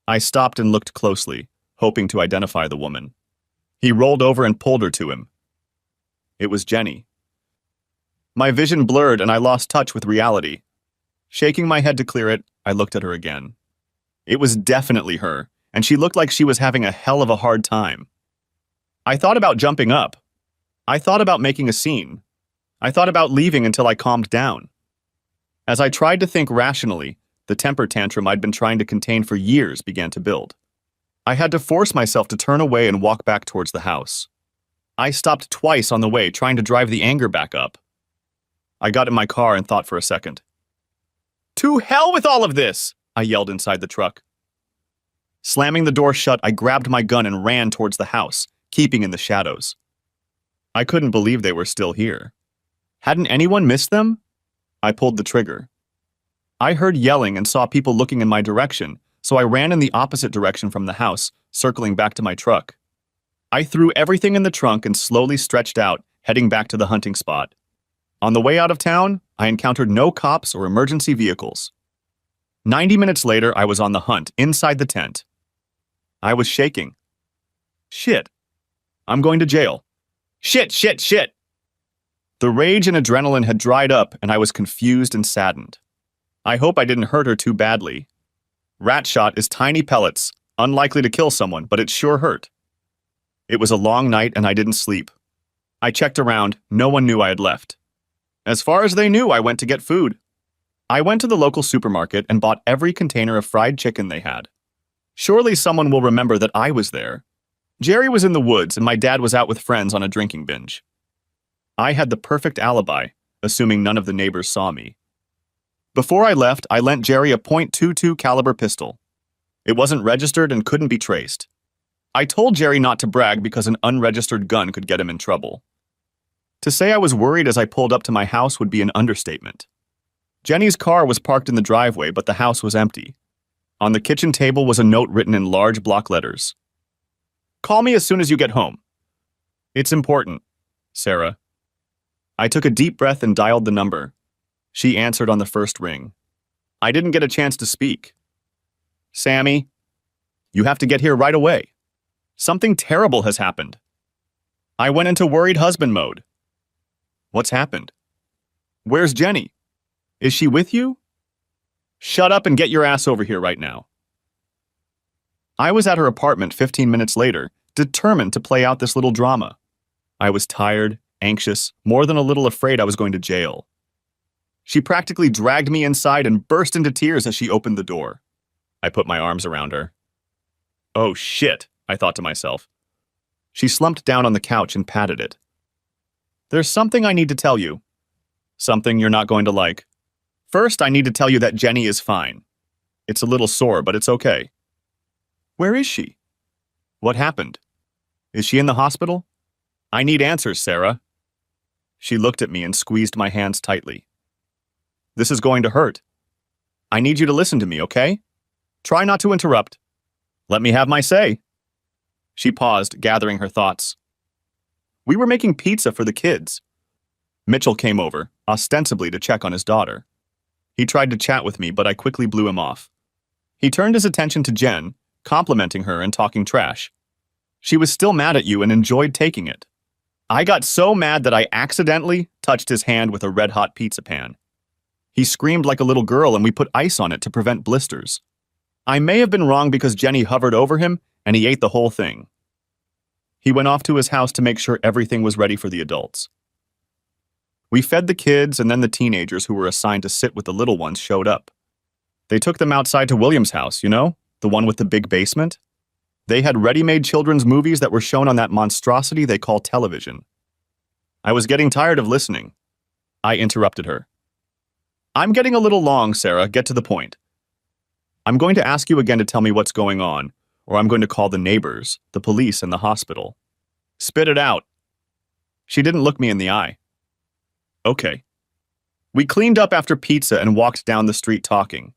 I stopped and looked closely, hoping to identify the woman. He rolled over and pulled her to him. It was Jenny. My vision blurred and I lost touch with reality. Shaking my head to clear it, I looked at her again. It was definitely her, and she looked like she was having a hell of a hard time. I thought about jumping up. I thought about making a scene. I thought about leaving until I calmed down. As I tried to think rationally, the temper tantrum I'd been trying to contain for years began to build. I had to force myself to turn away and walk back towards the house. I stopped twice on the way, trying to drive the anger back up. I got in my car and thought for a second. "To hell with all of this!" I yelled inside the truck. Slamming the door shut, I grabbed my gun and ran towards the house, keeping in the shadows. I couldn't believe they were still here. Hadn't anyone missed them? I pulled the trigger. I heard yelling and saw people looking in my direction, so I ran in the opposite direction from the house, circling back to my truck. I threw everything in the trunk and slowly stretched out, heading back to the hunting spot. On the way out of town, I encountered no cops or emergency vehicles. 90 minutes later, I was on the hunt, inside the tent. I was shaking. Shit. I'm going to jail. Shit, shit, shit. The rage and adrenaline had dried up, and I was confused and saddened. I hope I didn't hurt her too badly. Rat shot is tiny pellets, unlikely to kill someone, but it sure hurt. It was a long night, and I didn't sleep. I checked around. No one knew I had left. As far as they knew, I went to get food. I went to the local supermarket and bought every container of fried chicken they had. Surely someone will remember that I was there. Jerry was in the woods and my dad was out with friends on a drinking binge. I had the perfect alibi, assuming none of the neighbors saw me. Before I left, I lent Jerry a .22 caliber pistol. It wasn't registered and couldn't be traced. I told Jerry not to brag because an unregistered gun could get him in trouble. To say I was worried as I pulled up to my house would be an understatement. Jenny's car was parked in the driveway, but the house was empty. On the kitchen table was a note written in large block letters. "Call me as soon as you get home. It's important, Sarah." I took a deep breath and dialed the number. She answered on the first ring. I didn't get a chance to speak. "Sammy, you have to get here right away. Something terrible has happened." I went into worried husband mode. "What's happened? Where's Jenny? Is she with you? Shut up and get your ass over here right now." I was at her apartment 15 minutes later, determined to play out this little drama. I was tired, anxious, more than a little afraid I was going to jail. She practically dragged me inside and burst into tears as she opened the door. I put my arms around her. "Oh shit," I thought to myself. She slumped down on the couch and patted it. "There's something I need to tell you. Something you're not going to like. First, I need to tell you that Jenny is fine. It's a little sore, but it's okay." "Where is she? What happened? Is she in the hospital? I need answers, Sarah." She looked at me and squeezed my hands tightly. "This is going to hurt. I need you to listen to me, okay? Try not to interrupt. Let me have my say." She paused, gathering her thoughts. "We were making pizza for the kids. Mitchell came over, ostensibly to check on his daughter. He tried to chat with me, but I quickly blew him off. He turned his attention to Jen, complimenting her and talking trash. She was still mad at you and enjoyed taking it. I got so mad that I accidentally touched his hand with a red-hot pizza pan. He screamed like a little girl and we put ice on it to prevent blisters. I may have been wrong because Jenny hovered over him and he ate the whole thing. He went off to his house to make sure everything was ready for the adults. We fed the kids and then the teenagers who were assigned to sit with the little ones showed up. They took them outside to William's house, you know, the one with the big basement. They had ready-made children's movies that were shown on that monstrosity they call television. I was getting tired of listening. I interrupted her. I'm getting a little long, Sarah. Get to the point. I'm going to ask you again to tell me what's going on, or I'm going to call the neighbors, the police, and the hospital. Spit it out. She didn't look me in the eye. Okay. We cleaned up after pizza and walked down the street talking.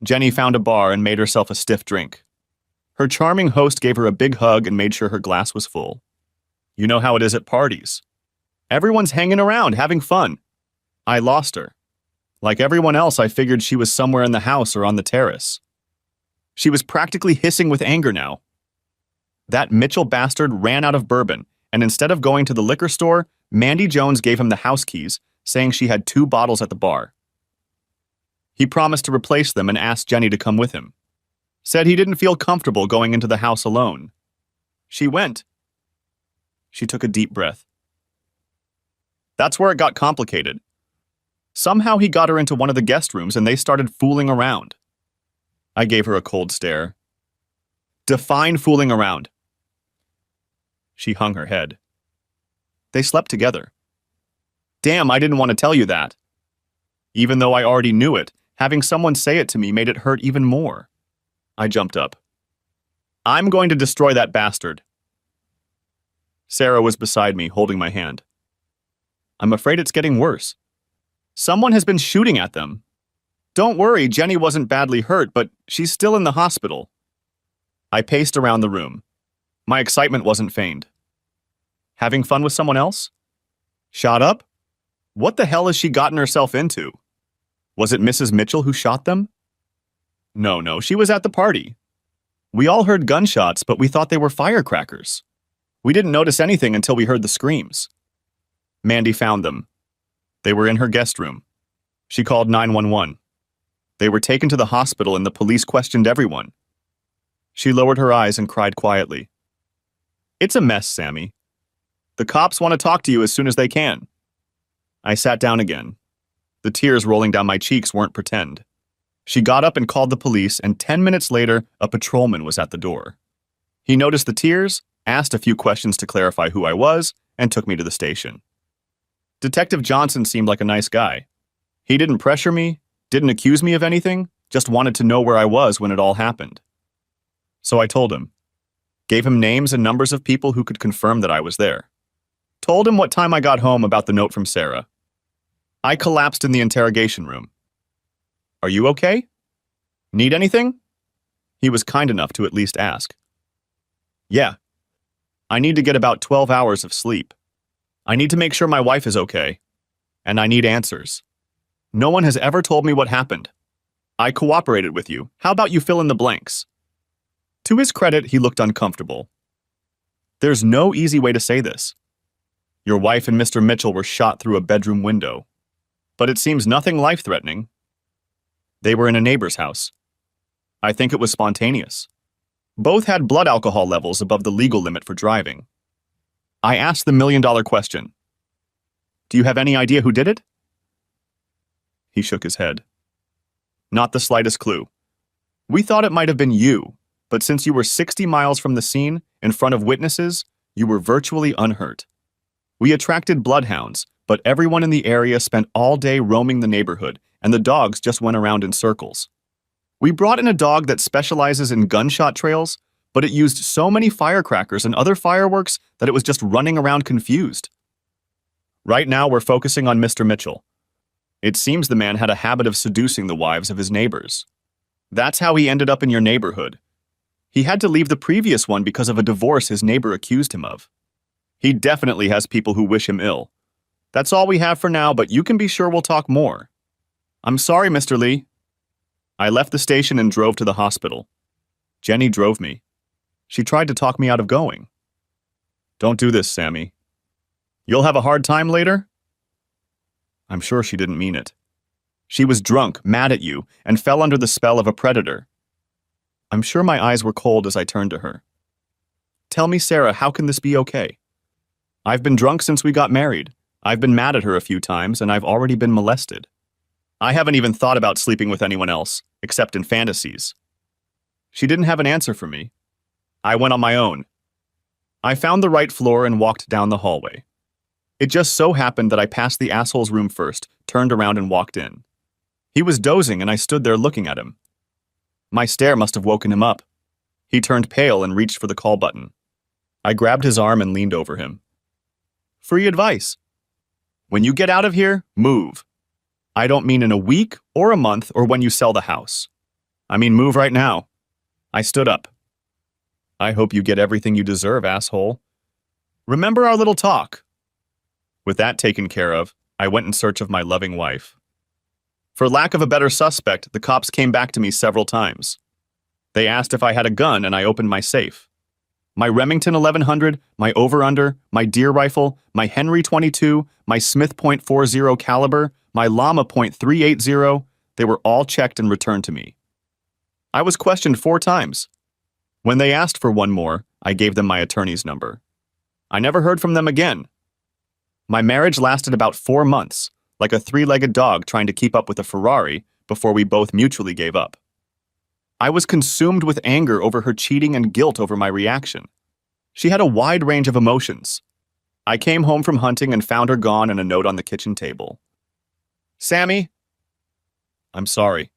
Jenny found a bar and made herself a stiff drink. Her charming host gave her a big hug and made sure her glass was full. You know how it is at parties. Everyone's hanging around, having fun. I lost her. Like everyone else, I figured she was somewhere in the house or on the terrace. She was practically hissing with anger now. That Mitchell bastard ran out of bourbon, and instead of going to the liquor store, Mandy Jones gave him the house keys, saying she had 2 bottles at the bar. He promised to replace them and asked Jenny to come with him. Said he didn't feel comfortable going into the house alone. She went. She took a deep breath. That's where it got complicated. Somehow he got her into one of the guest rooms and they started fooling around. I gave her a cold stare. Define fooling around. She hung her head. They slept together. Damn, I didn't want to tell you that. Even though I already knew it, having someone say it to me made it hurt even more. I jumped up. I'm going to destroy that bastard. Sarah was beside me, holding my hand. I'm afraid it's getting worse. Someone has been shooting at them. Don't worry, Jenny wasn't badly hurt, but she's still in the hospital. I paced around the room. My excitement wasn't feigned. Having fun with someone else? Shot up? What the hell has she gotten herself into? Was it Mrs. Mitchell who shot them? No, she was at the party. We all heard gunshots, but we thought they were firecrackers. We didn't notice anything until we heard the screams. Mandy found them. They were in her guest room. She called 911. They were taken to the hospital and the police questioned everyone. She lowered her eyes and cried quietly. It's a mess, Sammy. The cops want to talk to you as soon as they can. I sat down again. The tears rolling down my cheeks weren't pretend. She got up and called the police, and 10 minutes later, a patrolman was at the door. He noticed the tears, asked a few questions to clarify who I was, and took me to the station. Detective Johnson seemed like a nice guy. He didn't pressure me, didn't accuse me of anything, just wanted to know where I was when it all happened. So I told him. Gave him names and numbers of people who could confirm that I was there. Told him what time I got home about the note from Sarah. I collapsed in the interrogation room. Are you okay? Need anything? He was kind enough to at least ask. Yeah. I need to get about 12 hours of sleep. I need to make sure my wife is okay. And I need answers. No one has ever told me what happened. I cooperated with you. How about you fill in the blanks? To his credit, he looked uncomfortable. There's no easy way to say this. Your wife and Mr. Mitchell were shot through a bedroom window. But it seems nothing life-threatening. They were in a neighbor's house. I think it was spontaneous. Both had blood alcohol levels above the legal limit for driving. I asked the million-dollar question. Do you have any idea who did it? He shook his head. Not the slightest clue. We thought it might have been you, but since you were 60 miles from the scene, in front of witnesses, you were virtually unhurt. We attracted bloodhounds, but everyone in the area spent all day roaming the neighborhood, and the dogs just went around in circles. We brought in a dog that specializes in gunshot trails, but it used so many firecrackers and other fireworks that it was just running around confused. Right now, we're focusing on Mr. Mitchell. It seems the man had a habit of seducing the wives of his neighbors. That's how he ended up in your neighborhood. He had to leave the previous one because of a divorce his neighbor accused him of. He definitely has people who wish him ill. That's all we have for now, but you can be sure we'll talk more. I'm sorry, Mr. Lee. I left the station and drove to the hospital. Jenny drove me. She tried to talk me out of going. Don't do this, Sammy. You'll have a hard time later? I'm sure she didn't mean it. She was drunk, mad at you, and fell under the spell of a predator. I'm sure my eyes were cold as I turned to her. Tell me, Sarah, how can this be okay? I've been drunk since we got married. I've been mad at her a few times, and I've already been molested. I haven't even thought about sleeping with anyone else, except in fantasies. She didn't have an answer for me. I went on my own. I found the right floor and walked down the hallway. It just so happened that I passed the asshole's room first, turned around and walked in. He was dozing and I stood there looking at him. My stare must have woken him up. He turned pale and reached for the call button. I grabbed his arm and leaned over him. Free advice. When you get out of here, move. I don't mean in a week or a month or when you sell the house. I mean move right now. I stood up. I hope you get everything you deserve, asshole. Remember our little talk. With that taken care of, I went in search of my loving wife. For lack of a better suspect, the cops came back to me several times. They asked if I had a gun and I opened my safe. My Remington 1100, my over-under, my deer rifle, my Henry 22, my Smith .40 caliber, my Llama .380, they were all checked and returned to me. I was questioned 4 times. When they asked for one more, I gave them my attorney's number. I never heard from them again. My marriage lasted about 4 months, like a 3-legged dog trying to keep up with a Ferrari, before we both mutually gave up. I was consumed with anger over her cheating and guilt over my reaction. She had a wide range of emotions. I came home from hunting and found her gone and a note on the kitchen table. Sammy, I'm sorry.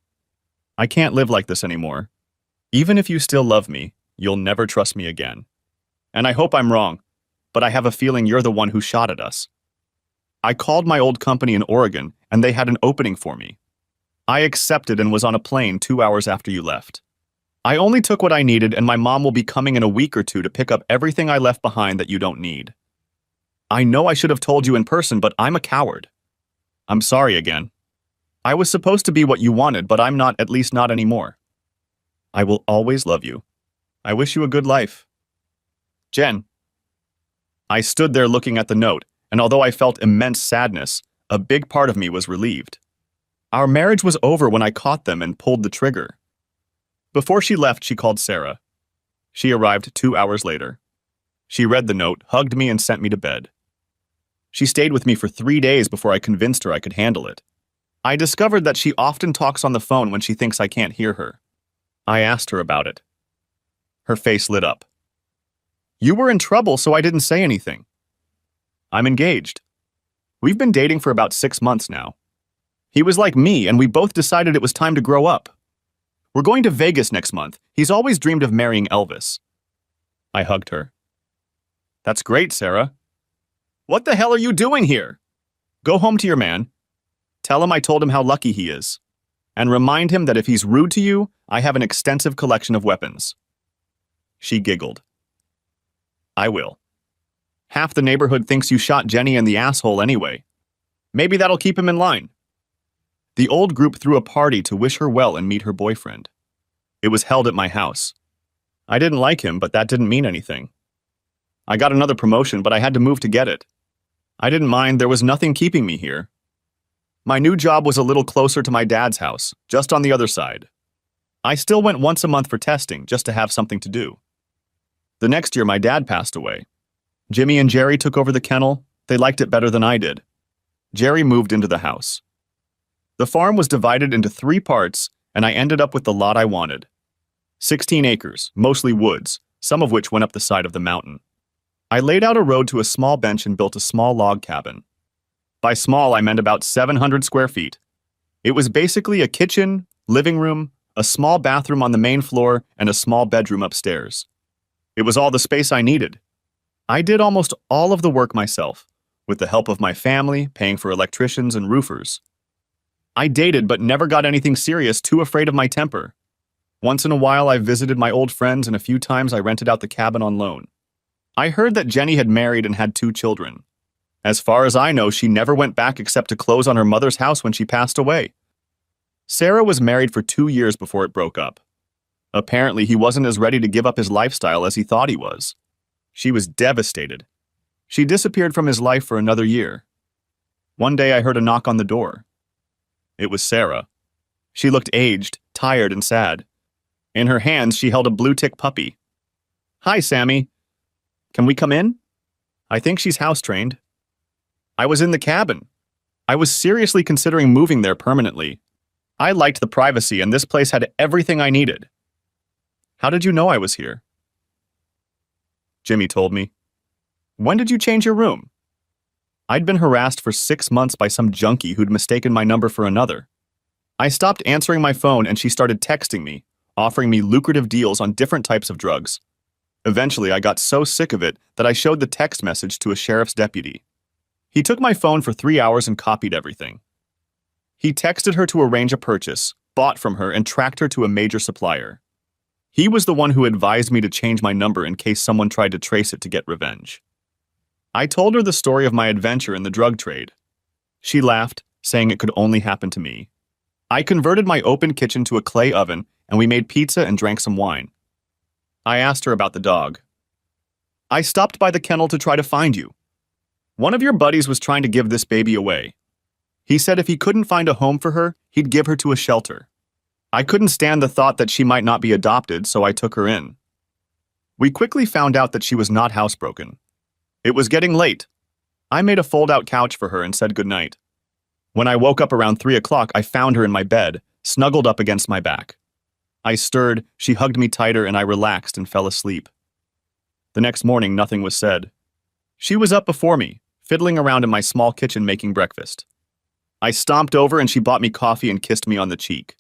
I can't live like this anymore. Even if you still love me, you'll never trust me again. And I hope I'm wrong, but I have a feeling you're the one who shot at us. I called my old company in Oregon, and they had an opening for me. I accepted and was on a plane 2 hours after you left. I only took what I needed, and my mom will be coming in a week or 2 to pick up everything I left behind that you don't need. I know I should have told you in person, but I'm a coward. I'm sorry again. I was supposed to be what you wanted, but I'm not, at least not anymore. I will always love you. I wish you a good life. Jen. I stood there looking at the note, and although I felt immense sadness, a big part of me was relieved. Our marriage was over when I caught them and pulled the trigger. Before she left, she called Sarah. She arrived 2 hours later. She read the note, hugged me, and sent me to bed. She stayed with me for 3 days before I convinced her I could handle it. I discovered that she often talks on the phone when she thinks I can't hear her. I asked her about it. Her face lit up. You were in trouble, so I didn't say anything. I'm engaged. We've been dating for about 6 months now. He was like me, and we both decided it was time to grow up. We're going to Vegas next month. He's always dreamed of marrying Elvis. I hugged her. That's great, Sarah. What the hell are you doing here? Go home to your man. Tell him I told him how lucky he is. And remind him that if he's rude to you, I have an extensive collection of weapons. She giggled. I will. Half the neighborhood thinks you shot Jenny in the asshole anyway. Maybe that'll keep him in line. The old group threw a party to wish her well and meet her boyfriend. It was held at my house. I didn't like him, but that didn't mean anything. I got another promotion, but I had to move to get it. I didn't mind, there was nothing keeping me here. My new job was a little closer to my dad's house, just on the other side. I still went once a month for testing, just to have something to do. The next year, my dad passed away. Jimmy and Jerry took over the kennel. They liked it better than I did. Jerry moved into the house. The farm was divided into 3 parts, and I ended up with the lot I wanted. 16 acres, mostly woods, some of which went up the side of the mountain. I laid out a road to a small bench and built a small log cabin. By small, I meant about 700 square feet. It was basically a kitchen, living room, a small bathroom on the main floor, and a small bedroom upstairs. It was all the space I needed. I did almost all of the work myself, with the help of my family, paying for electricians and roofers. I dated but never got anything serious, too afraid of my temper. Once in a while, I visited my old friends, and a few times I rented out the cabin on loan. I heard that Jenny had married and had 2 children. As far as I know, she never went back except to close on her mother's house when she passed away. Sarah was married for 2 years before it broke up. Apparently, he wasn't as ready to give up his lifestyle as he thought he was. She was devastated. She disappeared from his life for another year. One day I heard a knock on the door. It was Sarah. She looked aged, tired, and sad. In her hands, she held a blue tick puppy. Hi, Sammy. Can we come in? I think she's house-trained. I was in the cabin. I was seriously considering moving there permanently. I liked the privacy, and this place had everything I needed. How did you know I was here? Jimmy told me. When did you change your room? I'd been harassed for 6 months by some junkie who'd mistaken my number for another. I stopped answering my phone and she started texting me, offering me lucrative deals on different types of drugs. Eventually, I got so sick of it that I showed the text message to a sheriff's deputy. He took my phone for 3 hours and copied everything. He texted her to arrange a purchase, bought from her, and tracked her to a major supplier. He was the one who advised me to change my number in case someone tried to trace it to get revenge. I told her the story of my adventure in the drug trade. She laughed, saying it could only happen to me. I converted my open kitchen to a clay oven, and we made pizza and drank some wine. I asked her about the dog. I stopped by the kennel to try to find you. One of your buddies was trying to give this baby away. He said if he couldn't find a home for her, he'd give her to a shelter. I couldn't stand the thought that she might not be adopted, so I took her in. We quickly found out that she was not housebroken. It was getting late. I made a fold-out couch for her and said goodnight. When I woke up around 3 o'clock, I found her in my bed, snuggled up against my back. I stirred, she hugged me tighter, and I relaxed and fell asleep. The next morning, nothing was said. She was up before me, fiddling around in my small kitchen making breakfast. I stomped over and she bought me coffee and kissed me on the cheek.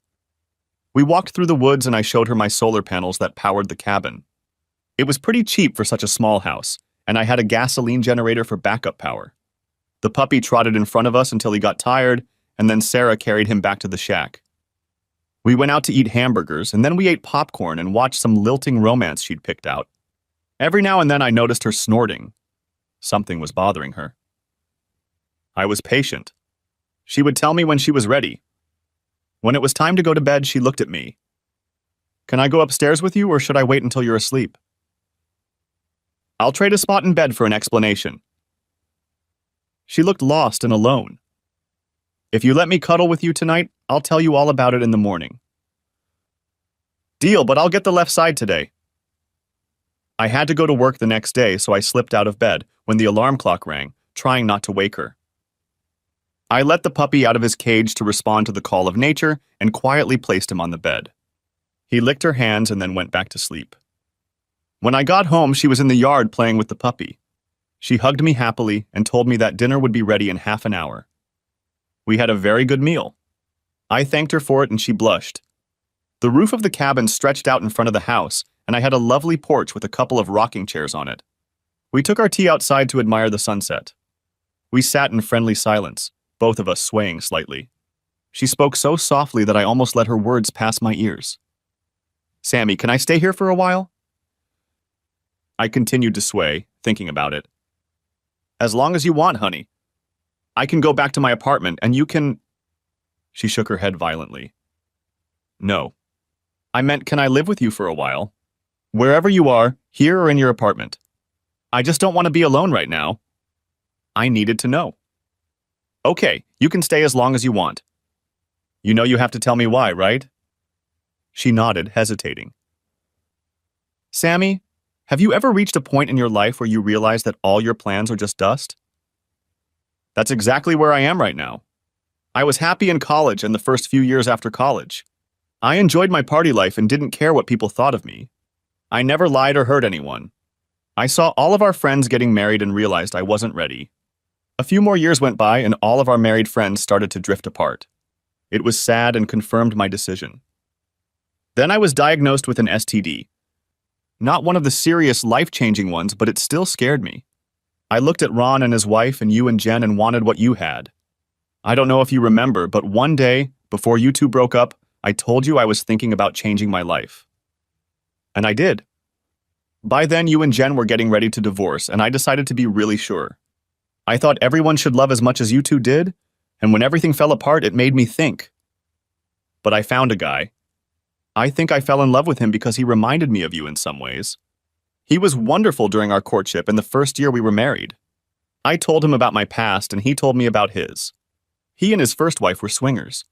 We walked through the woods and I showed her my solar panels that powered the cabin. It was pretty cheap for such a small house, and I had a gasoline generator for backup power. The puppy trotted in front of us until he got tired, and then Sarah carried him back to the shack. We went out to eat hamburgers, and then we ate popcorn and watched some lilting romance she'd picked out. Every now and then I noticed her snorting. Something was bothering her. I was patient. She would tell me when she was ready. When it was time to go to bed, she looked at me. Can I go upstairs with you, or should I wait until you're asleep? I'll trade a spot in bed for an explanation. She looked lost and alone. If you let me cuddle with you tonight, I'll tell you all about it in the morning. Deal, but I'll get the left side today. I had to go to work the next day, so I slipped out of bed when the alarm clock rang, trying not to wake her. I let the puppy out of his cage to respond to the call of nature and quietly placed him on the bed. He licked her hands and then went back to sleep. When I got home, she was in the yard playing with the puppy. She hugged me happily and told me that dinner would be ready in half an hour. We had a very good meal. I thanked her for it and she blushed. The roof of the cabin stretched out in front of the house, and I had a lovely porch with a couple of rocking chairs on it. We took our tea outside to admire the sunset. We sat in friendly silence, both of us swaying slightly. She spoke so softly that I almost let her words pass my ears. Sammy, can I stay here for a while? I continued to sway, thinking about it. As long as you want, honey. I can go back to my apartment and you can... She shook her head violently. No. I meant, can I live with you for a while? Wherever you are, here or in your apartment. I just don't want to be alone right now. I needed to know. Okay, you can stay as long as you want. You know you have to tell me why, right? She nodded, hesitating. Sammy, have you ever reached a point in your life where you realize that all your plans are just dust? That's exactly where I am right now. I was happy in college and the first few years after college. I enjoyed my party life and didn't care what people thought of me. I never lied or hurt anyone. I saw all of our friends getting married and realized I wasn't ready. A few more years went by and all of our married friends started to drift apart. It was sad and confirmed my decision. Then I was diagnosed with an STD. Not one of the serious, life-changing ones, but it still scared me. I looked at Ron and his wife and you and Jen and wanted what you had. I don't know if you remember, but one day, before you two broke up, I told you I was thinking about changing my life. And I did. By then, you and Jen were getting ready to divorce, and I decided to be really sure. I thought everyone should love as much as you two did, and when everything fell apart, it made me think. But I found a guy. I think I fell in love with him because he reminded me of you in some ways. He was wonderful during our courtship and the first year we were married. I told him about my past, and he told me about his. He and his first wife were swingers.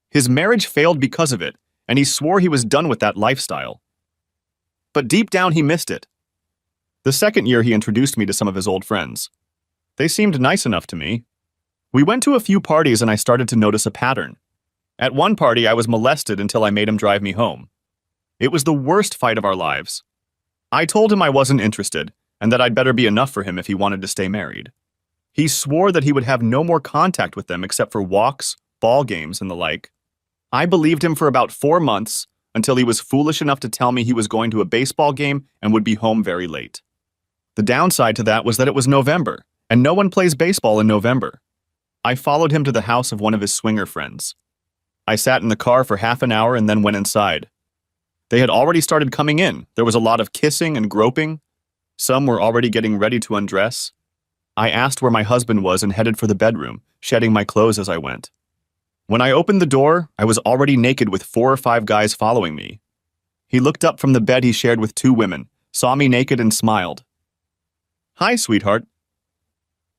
His marriage failed because of it, and he swore he was done with that lifestyle. But deep down, he missed it. The second year, he introduced me to some of his old friends. They seemed nice enough to me. We went to a few parties and I started to notice a pattern. At one party, I was molested until I made him drive me home. It was the worst fight of our lives. I told him I wasn't interested and that I'd better be enough for him if he wanted to stay married. He swore that he would have no more contact with them except for walks, ball games, and the like. I believed him for about 4 months until he was foolish enough to tell me he was going to a baseball game and would be home very late. The downside to that was that it was November, and no one plays baseball in November. I followed him to the house of one of his swinger friends. I sat in the car for half an hour and then went inside. They had already started coming in. There was a lot of kissing and groping. Some were already getting ready to undress. I asked where my husband was and headed for the bedroom, shedding my clothes as I went. When I opened the door, I was already naked with 4 or 5 guys following me. He looked up from the bed he shared with 2 women, saw me naked and smiled. "Hi, sweetheart.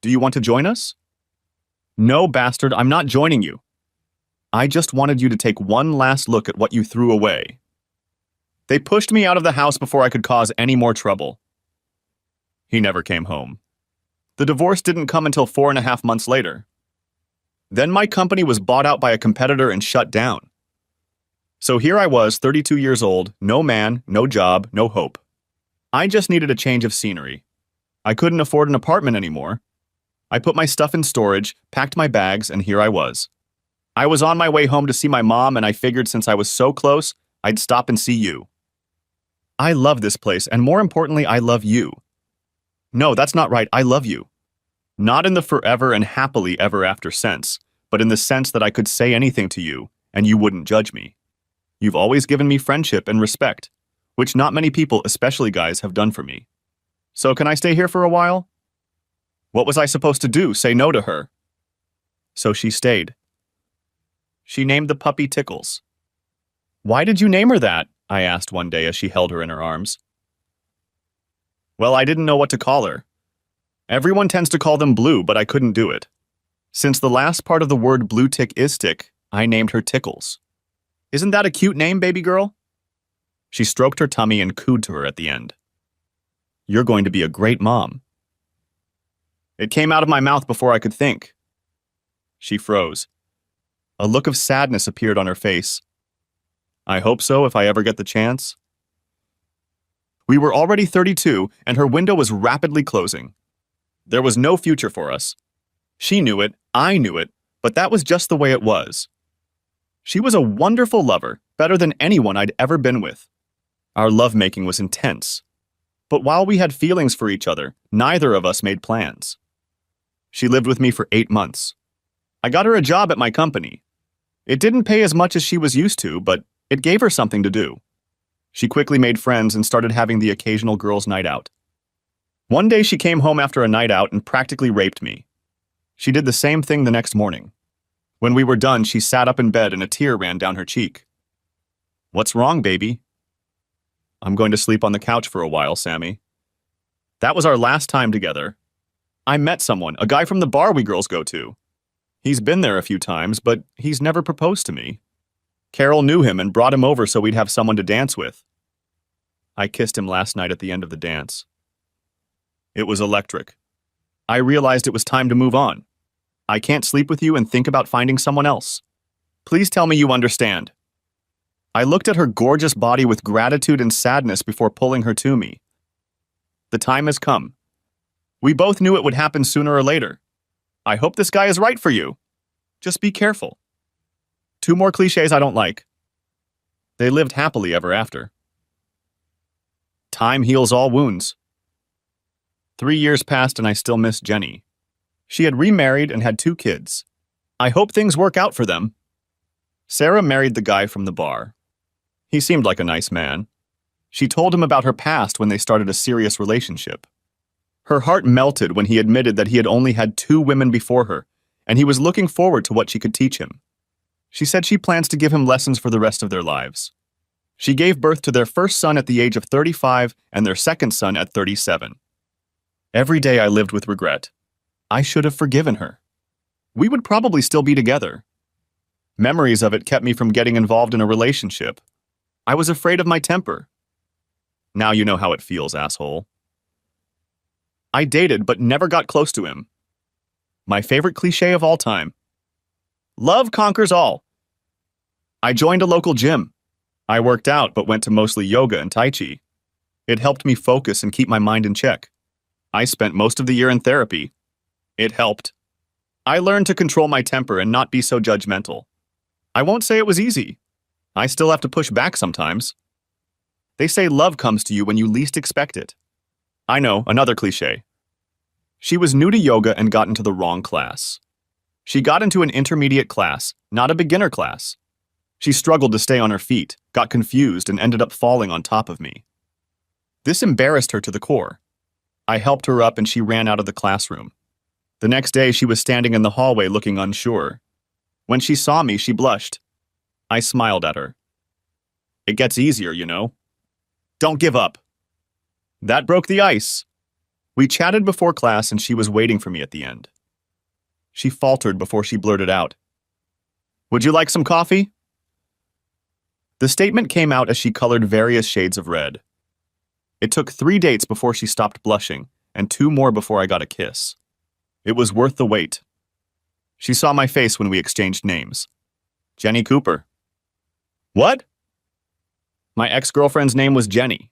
Do you want to join us?" "No, bastard, I'm not joining you. I just wanted you to take one last look at what you threw away." They pushed me out of the house before I could cause any more trouble. He never came home. The divorce didn't come until 4.5 months later. Then my company was bought out by a competitor and shut down. So here I was, 32 years old, no man, no job, no hope. I just needed a change of scenery. I couldn't afford an apartment anymore. I put my stuff in storage, packed my bags, and here I was. I was on my way home to see my mom, and I figured since I was so close, I'd stop and see you. I love this place, and more importantly, I love you. No, that's not right. I love you. Not in the forever and happily ever after sense, but in the sense that I could say anything to you, and you wouldn't judge me. You've always given me friendship and respect, which not many people, especially guys, have done for me. So can I stay here for a while? What was I supposed to do? Say no to her? So she stayed. She named the puppy Tickles. "Why did you name her that?" I asked one day as she held her in her arms. Well, I didn't know what to call her. Everyone tends to call them Blue, but I couldn't do it. Since the last part of the word blue tick is tick, I named her Tickles. Isn't that a cute name, baby girl? She stroked her tummy and cooed to her at the end. You're going to be a great mom. It came out of my mouth before I could think. She froze. A look of sadness appeared on her face. I hope so if I ever get the chance. We were already 32, and her window was rapidly closing. There was no future for us. She knew it, I knew it, but that was just the way it was. She was a wonderful lover, better than anyone I'd ever been with. Our lovemaking was intense. But while we had feelings for each other, neither of us made plans. She lived with me for 8 months. I got her a job at my company. It didn't pay as much as she was used to, but it gave her something to do. She quickly made friends and started having the occasional girls' night out. One day she came home after a night out and practically raped me. She did the same thing the next morning. When we were done, she sat up in bed and a tear ran down her cheek. What's wrong, baby? I'm going to sleep on the couch for a while, Sammy. That was our last time together. I met someone, a guy from the bar we girls go to. He's been there a few times, but he's never proposed to me. Carol knew him and brought him over so we'd have someone to dance with. I kissed him last night at the end of the dance. It was electric. I realized it was time to move on. I can't sleep with you and think about finding someone else. Please tell me you understand. I looked at her gorgeous body with gratitude and sadness before pulling her to me. The time has come. We both knew it would happen sooner or later. I hope this guy is right for you. Just be careful. 2 more cliches I don't like. They lived happily ever after. Time heals all wounds. 3 years passed and I still miss Jenny. She had remarried and had 2 kids. I hope things work out for them. Sarah married the guy from the bar. He seemed like a nice man. She told him about her past when they started a serious relationship. Her heart melted when he admitted that he had only had 2 women before her, and he was looking forward to what she could teach him. She said she plans to give him lessons for the rest of their lives. She gave birth to their first son at the age of 35 and their second son at 37. Every day I lived with regret. I should have forgiven her. We would probably still be together. Memories of it kept me from getting involved in a relationship. I was afraid of my temper. Now you know how it feels, asshole. I dated but never got close to him. My favorite cliche of all time. Love conquers all. I joined a local gym. I worked out but went to mostly yoga and Tai Chi. It helped me focus and keep my mind in check. I spent most of the year in therapy. It helped. I learned to control my temper and not be so judgmental. I won't say it was easy. I still have to push back sometimes. They say love comes to you when you least expect it. I know, another cliche. She was new to yoga and got into the wrong class. She got into an intermediate class, not a beginner class. She struggled to stay on her feet, got confused, and ended up falling on top of me. This embarrassed her to the core. I helped her up and she ran out of the classroom. The next day, she was standing in the hallway looking unsure. When she saw me, she blushed. I smiled at her. It gets easier, you know. Don't give up. That broke the ice. We chatted before class and she was waiting for me at the end. She faltered before she blurted out, "Would you like some coffee?" The statement came out as she colored various shades of red. It took 3 dates before she stopped blushing, and 2 more before I got a kiss. It was worth the wait. She saw my face when we exchanged names. Jenny Cooper. What? My ex-girlfriend's name was Jenny.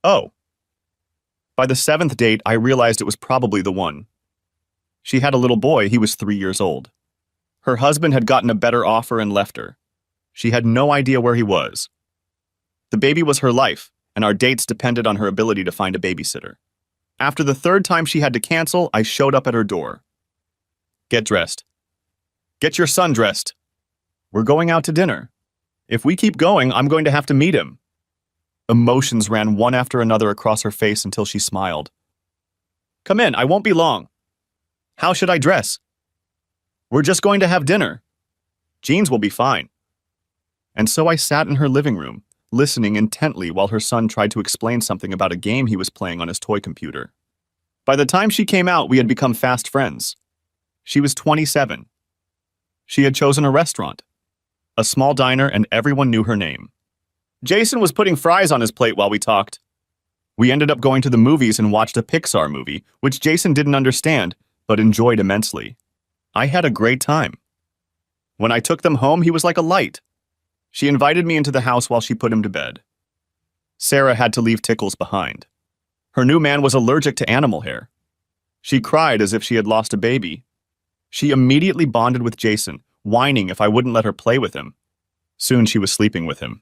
Oh. By the 7th date, I realized it was probably the one. She had a little boy, he was 3 years old. Her husband had gotten a better offer and left her. She had no idea where he was. The baby was her life, and our dates depended on her ability to find a babysitter. After the 3rd time she had to cancel, I showed up at her door. Get dressed. Get your son dressed. We're going out to dinner. If we keep going, I'm going to have to meet him. Emotions ran one after another across her face until she smiled. Come in, I won't be long. How should I dress? We're just going to have dinner. Jeans will be fine. And so I sat in her living room, listening intently while her son tried to explain something about a game he was playing on his toy computer. By the time she came out, we had become fast friends. She was 27. She had chosen a restaurant, a small diner, and everyone knew her name. Jason was putting fries on his plate while we talked. We ended up going to the movies and watched a Pixar movie, which Jason didn't understand, but enjoyed immensely. I had a great time. When I took them home, he was like a light. She invited me into the house while she put him to bed. Sarah had to leave Tickles behind. Her new man was allergic to animal hair. She cried as if she had lost a baby. She immediately bonded with Jason, whining if I wouldn't let her play with him. Soon she was sleeping with him.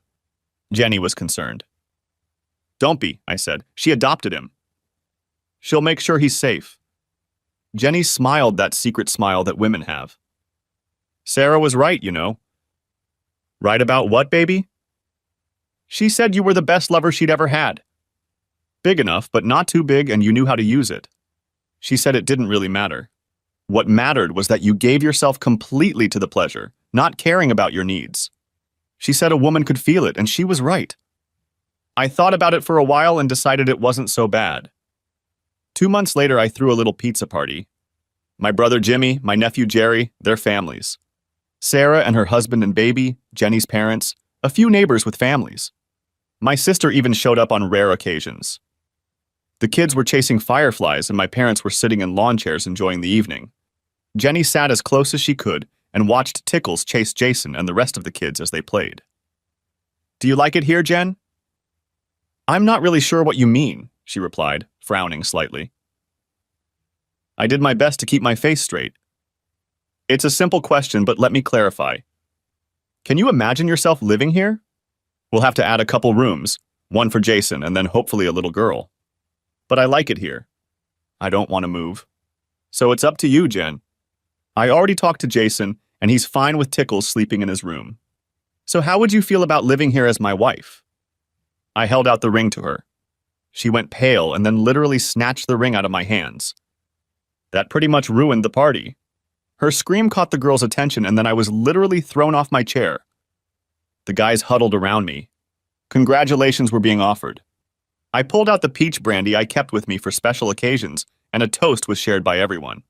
Jenny was concerned. Don't be, I said. She adopted him. She'll make sure he's safe. Jenny smiled that secret smile that women have. Sarah was right, you know. Right about what, baby? She said you were the best lover she'd ever had. Big enough, but not too big, and you knew how to use it. She said it didn't really matter. What mattered was that you gave yourself completely to the pleasure, not caring about your needs. She said a woman could feel it, and she was right. I thought about it for a while and decided it wasn't so bad. 2 months later, I threw a little pizza party. My brother Jimmy, my nephew Jerry, their families. Sarah and her husband and baby, Jenny's parents, a few neighbors with families. My sister even showed up on rare occasions. The kids were chasing fireflies and my parents were sitting in lawn chairs enjoying the evening. Jenny sat as close as she could and watched Tickles chase Jason and the rest of the kids as they played. Do you like it here, Jen? I'm not really sure what you mean, she replied, frowning slightly. I did my best to keep my face straight. It's a simple question, but let me clarify. Can you imagine yourself living here? We'll have to add a couple rooms, one for Jason and then hopefully a little girl. But I like it here. I don't want to move. So it's up to you, Jen. I already talked to Jason, and he's fine with Tickles sleeping in his room. So how would you feel about living here as my wife? I held out the ring to her. She went pale and then literally snatched the ring out of my hands. That pretty much ruined the party. Her scream caught the girl's attention, and then I was literally thrown off my chair. The guys huddled around me. Congratulations were being offered. I pulled out the peach brandy I kept with me for special occasions, and a toast was shared by everyone.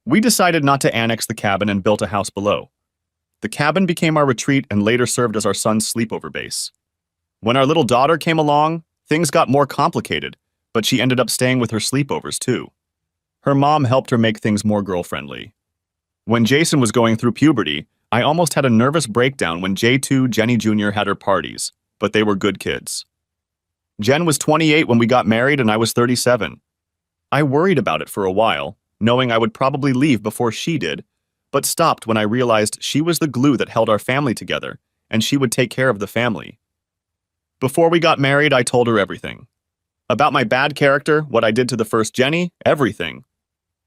We decided not to annex the cabin and built a house below. The cabin became our retreat and later served as our son's sleepover base. When our little daughter came along, things got more complicated, but she ended up staying with her sleepovers too. Her mom helped her make things more girl-friendly. When Jason was going through puberty, I almost had a nervous breakdown when J2 Jenny Jr. had her parties, but they were good kids. Jen was 28 when we got married and I was 37. I worried about it for a while, knowing I would probably leave before she did, but stopped when I realized she was the glue that held our family together, and she would take care of the family. Before we got married, I told her everything. About my bad character, what I did to the first Jenny, everything.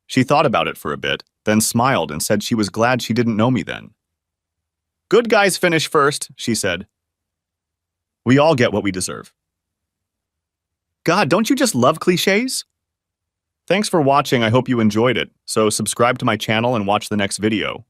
She thought about it for a bit, then smiled and said she was glad she didn't know me then. Good guys finish first, she said. We all get what we deserve. God, don't you just love cliches? Thanks for watching, I hope you enjoyed it, so subscribe to my channel and watch the next video.